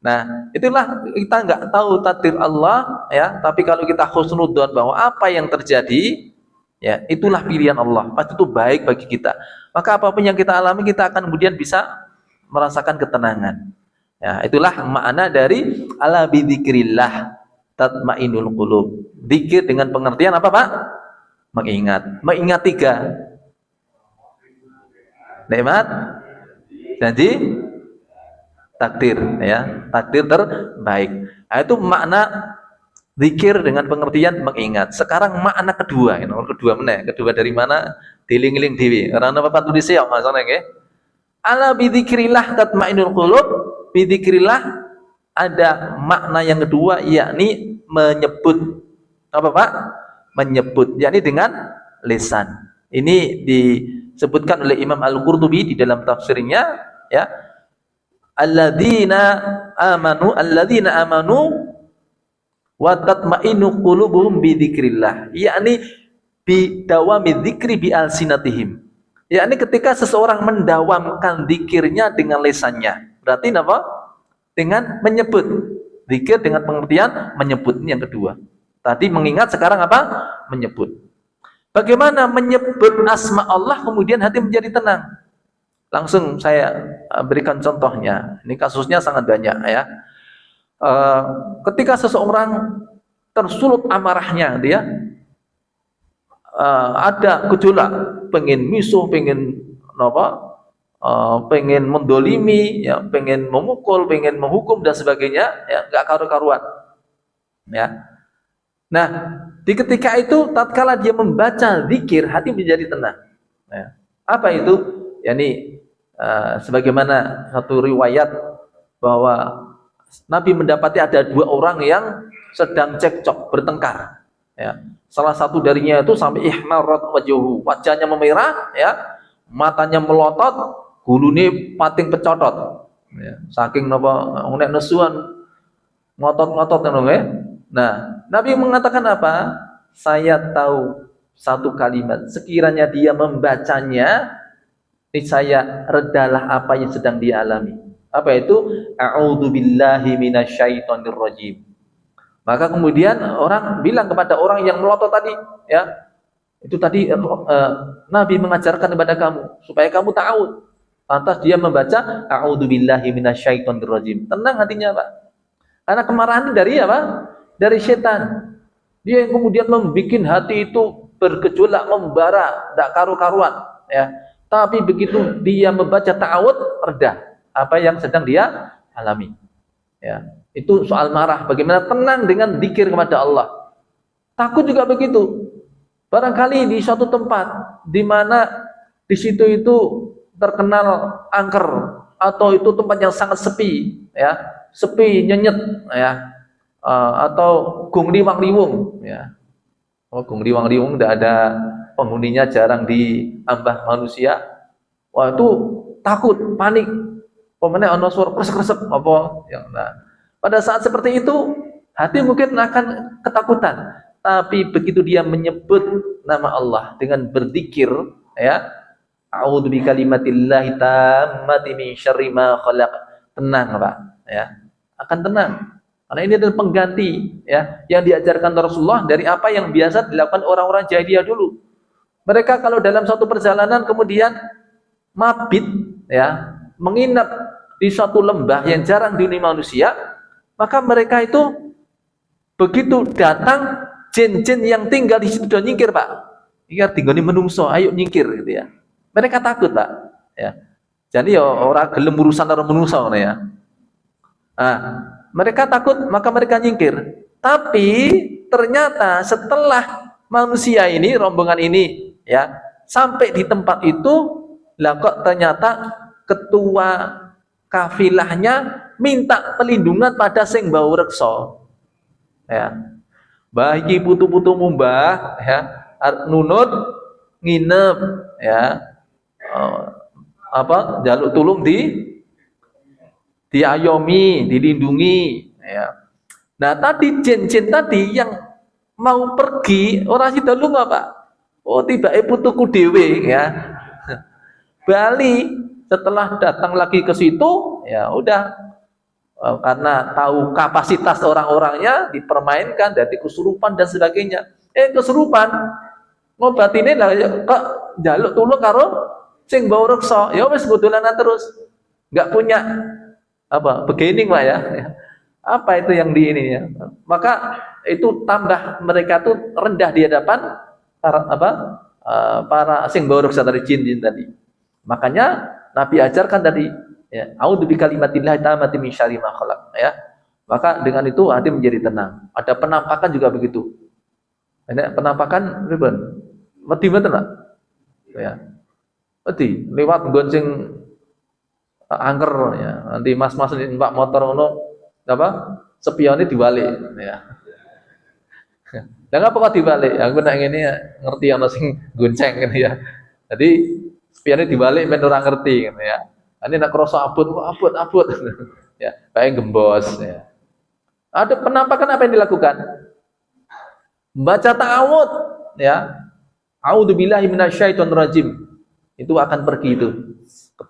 Nah, itulah kita enggak tahu takdir Allah, ya, tapi kalau kita husnudzon bahwa apa yang terjadi, ya, itulah pilihan Allah, pasti itu baik bagi kita. Maka apapun yang kita alami kita akan kemudian bisa merasakan ketenangan. Ya, itulah makna dari ala bidzikrillah tatmainul qulub. Zikir dengan pengertian apa, Pak? Mengingat. Mengingat 3. Nikmat, janji, takdir, ya. Takdir terbaik. Nah, itu makna zikir dengan pengertian mengingat. Sekarang makna kedua, kedua mana? Kedua dari mana? Diling-iling dewi. Karena Bapak tulis ya maksudnya nggih. Ala bidzikrillah tatmainul qulub. Bidzikrillah ada makna yang kedua, yakni menyebut. Apa, Pak? Menyebut, yakni dengan lisan. Ini disebutkan oleh Imam Al-Qurtubi di dalam tafsirnya, ya. Alladzina amanu wa tatmainu qulubuhum bi dzikrillah, yakni bi dawami dzikri bi alsinatihim, yakni ketika seseorang mendawamkan zikirnya dengan lisannya, berarti apa? Dengan menyebut. Zikir dengan pengertian menyebut, ini yang kedua. Tadi mengingat, sekarang apa? Menyebut. Bagaimana menyebut asma Allah kemudian hati menjadi tenang? Langsung saya berikan contohnya. Ini kasusnya sangat banyak, ya. Ketika seseorang tersulut amarahnya, dia ada gejolak, pengen misuh, pengen pengen mendolimi, ya, pengen memukul, pengen menghukum dan sebagainya, ya, nggak karu-karuan, ya. Nah, di ketika itu tatkala dia membaca zikir, hati menjadi tenang, ya. Apa itu? Yani sebagaimana satu riwayat bahwa Nabi mendapati ada 2 orang yang sedang cekcok, bertengkar, ya. Salah satu darinya itu sampai ihmarat wajhuhu, wajahnya memerah, ya, matanya melotot, gulune pating pecotot, ya. Saking napa nek nesuan ngotot-ngotot ngono nggih. Nah, Nabi mengatakan apa? Saya tahu satu kalimat, sekiranya dia membacanya, niscaya redalah apa yang sedang dia alami. Apa itu? A'udzubillahi minasyaitonirrajim. Maka kemudian orang bilang kepada orang yang melotot tadi, ya, itu tadi Nabi mengajarkan kepada kamu supaya kamu ta'awud. Lantas dia membaca a'udzubillahi minasyaitonirrajim. Tenang hatinya, Pak. Karena kemarahan dari apa? Dari setan. Dia yang kemudian membuat hati itu bergejolak, membara, tidak karu-karuan, ya. Tapi begitu dia membaca ta'awud, reda apa yang sedang dia alami. Ya, itu soal marah. Bagaimana tenang dengan zikir kepada Allah. Takut juga begitu. Barangkali di suatu tempat di mana di situ itu terkenal angker atau itu tempat yang sangat sepi, ya, sepi nyenyet, ya, atau gung liwang liwung, ya. Oh, gung liwang liwung tidak ada penghuninya, jarang diambah manusia. Wah, itu takut, panik. Pemene ono suara kresek-kresek apa yang nah. Pada saat seperti itu, hati mungkin akan ketakutan. Tapi begitu dia menyebut nama Allah dengan berzikir, ya, a'udzu bikalimatillahi tammati min syarri ma khalaq. Tenang, Pak, ya. Akan tenang. Karena ini adalah pengganti, ya, yang diajarkan Rasulullah dari apa yang biasa dilakukan orang-orang jahiliyah dulu. Mereka kalau dalam suatu perjalanan kemudian mabit, ya, menginap di suatu lembah yang jarang dihuni manusia, maka mereka itu begitu datang jin-jin yang tinggal di situ dan nyingkir, Pak. Iya, tinggal di menungso, ayo nyingkir gitu ya. Mereka takut, Pak. Ya. Jadi ya orang gelem urusan orang menungso ya. Nah, mereka takut maka mereka nyingkir. Tapi ternyata setelah manusia ini, rombongan ini, ya, sampai di tempat itu, lah kok ternyata ketua kafilahnya minta pelindungan pada sing bau reksa, ya. Mbah iki putu-putu mumbah, ya, nunut nginep, ya, apa jaluk tulung diayomi, dilindungi, ya. Nah tadi jin-jin tadi yang mau pergi orang sida lunga, Pak. Oh tibake putuku dhewe, ya. Bali setelah datang lagi ke situ, ya udah, karena tahu kapasitas orang-orangnya dipermainkan, dari kesurupan dan sebagainya. Kesurupan ngobatinnya lah kok jaluk tulung karo sing bau reksa, ya wis dolanan terus, nggak punya apa beginning lah, ya. Apa itu yang di ini, ya. Maka itu tambah mereka tuh rendah di hadapan para apa para sing bau reksa dari jin-jin tadi. Makanya Nabi ajarkan tadi, ya, a'udzu bikalimatillahi tammati min syarri ma khalaq, ya. Maka dengan itu hati menjadi tenang. Ada penampakan juga begitu. Ini penampakan riben. Mati mboten, Pak? Ya. Mati lewat gonceng angker, ya. Nanti mas-mas Pak motor ngono apa? Spione dibalik, ya. Lah ngapa kok dibalik? Aku nek ngene ngerti ana sing gonceng gitu ya. Jadi spione dibalik men ora ngerti gitu ya. Ini nak kroso abut, ya, kayak gembos, ya. Ada penampakan apa yang dilakukan? Baca ta'awud, ya. A'udzubillahi minasyaitonirrajim. Itu akan pergi itu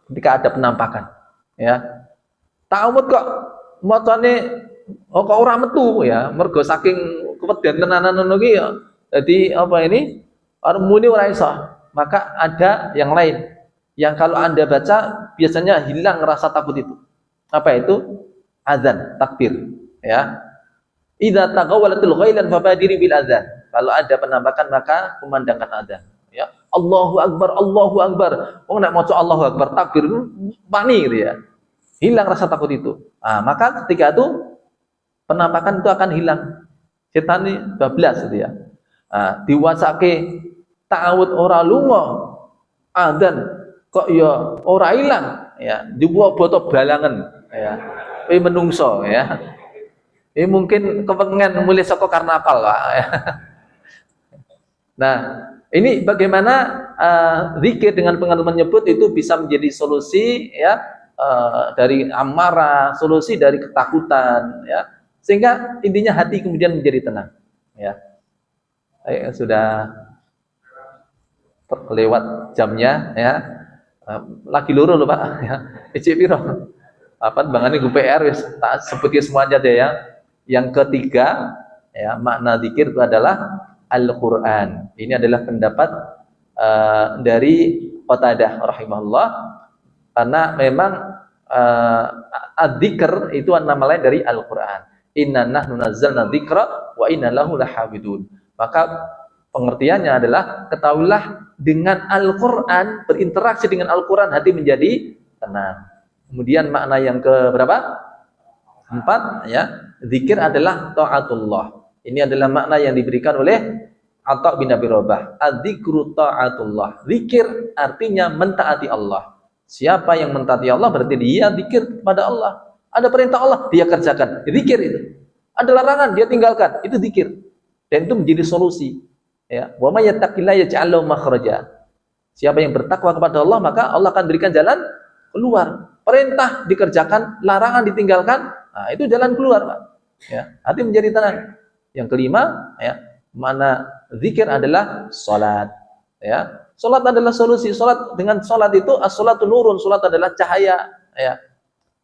ketika ada penampakan, ya. Ta'awud kok macane kok ora metu, ya, mergo saking keweden tenanan ngono ki, ya. Jadi apa ini? Arep muni ora iso. Maka ada yang lain yang kalau Anda baca biasanya hilang rasa takut itu. Apa itu? Azan, takbir, ya. Idza taghawwalatil ghailan fabadiri bil azan. Kalau ada penampakan maka kumandangkan azan, ya. Allahu akbar, Allahu akbar. Wong nek maca Allahu akbar takbir pani gitu, ya. Hilang rasa takut itu. Nah, maka ketika itu penampakan itu akan hilang. Setan ini bablas gitu, ya. Nah, diwasake ta'awud ora lunga, azan kok ya ora ilang, ya, dibuat boto balangan, ya. Ini menungso, ya. Ini mungkin kepengen mulai saka karnaval, Pak, ya. Nah, ini bagaimana zikir dengan pengalaman menyebut itu bisa menjadi solusi, ya, dari amarah, solusi dari ketakutan, ya. Sehingga intinya hati kemudian menjadi tenang, ya. Sudah terlewat jamnya, ya. Lagi loro lho, Pak, ya. Icik piro? Apa bangane gue PR wis tak sebutke semuanya deh, ya. Yang ketiga, ya, makna zikir itu adalah Al-Qur'an. Ini adalah pendapat dari Qatadah rahimahullah, karena memang adzikr itu nama lain dari Al-Qur'an. Inna nahnu nazzalna dzikra wa inna lahu lahafidun. Maka pengertiannya adalah ketahuilah dengan Al-Qur'an, berinteraksi dengan Al-Qur'an hati menjadi tenang. Kemudian makna yang ke berapa? 4, ya. Zikir adalah taatullah. Ini adalah makna yang diberikan oleh Atha bin Abi Rabah. Adzikru taatullah. Zikir artinya mentaati Allah. Siapa yang mentaati Allah berarti dia zikir kepada Allah. Ada perintah Allah, dia kerjakan. Zikir itu. Ada larangan, dia tinggalkan. Itu zikir. Dan itu menjadi solusi. Ya, wa may yattaqillaha yaj'al lahu makhraja. Siapa yang bertakwa kepada Allah, maka Allah akan berikan jalan keluar. Perintah dikerjakan, larangan ditinggalkan. Nah, itu jalan keluar, Pak. Ya, hati menjadi tenang. Yang kelima, ya, mana zikir adalah salat. Ya, salat adalah solusi. Salat, dengan salat itu as-salatu nurun. Salat adalah cahaya. Ya,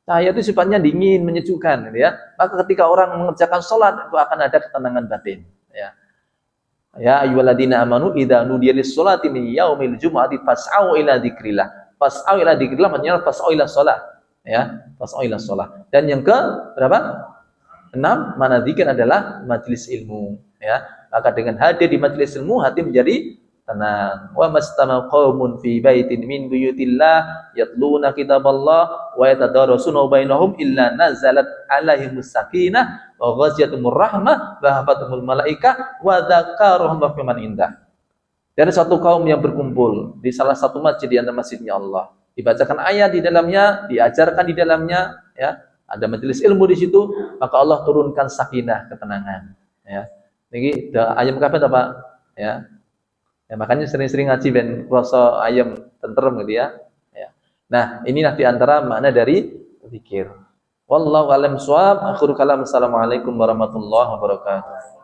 cahaya itu sifatnya dingin, menyejukkan, ya. Maka ketika orang mengerjakan salat itu akan ada ketenangan batin. Ya. Ya ayyuhalladzina amanu idza nudiya lis-sholati min yaumil jumu'ati fas'au ila dzikrillah. Fas'au ila dzikrillah maksudnya fas'au ila shalah. Ya, fas'au ila shalah. Dan yang ke berapa? 6, mana zikir adalah majelis ilmu, ya. Maka dengan hadir di majelis ilmu hati menjadi tenang. Wa mastama qaumun fi baitin min buyutillah yatluna kitaballah wa yatadarasuna bainahum illa nazalat alaihimus sakinah wa ghasyiatumur rahmah wa hafatumul malaikah wa dzakaruhum fi man indah. Dari satu kaum yang berkumpul di salah satu masjid di antara masjidnya Allah, dibacakan ayat di dalamnya, diajarkan di dalamnya, ya. Ada majelis ilmu di situ, maka Allah turunkan sakinah, ketenangan, ya. Niki ayam kafe apa? Ya. Ya, makanya sering-sering ngaji ben rasa ayam tentrem gitu ya. Ya. Nah, inilah di antara makna dari zikir. Wallahu a'lam bissawab. Akhirul kalam. Assalamualaikum warahmatullahi wabarakatuh.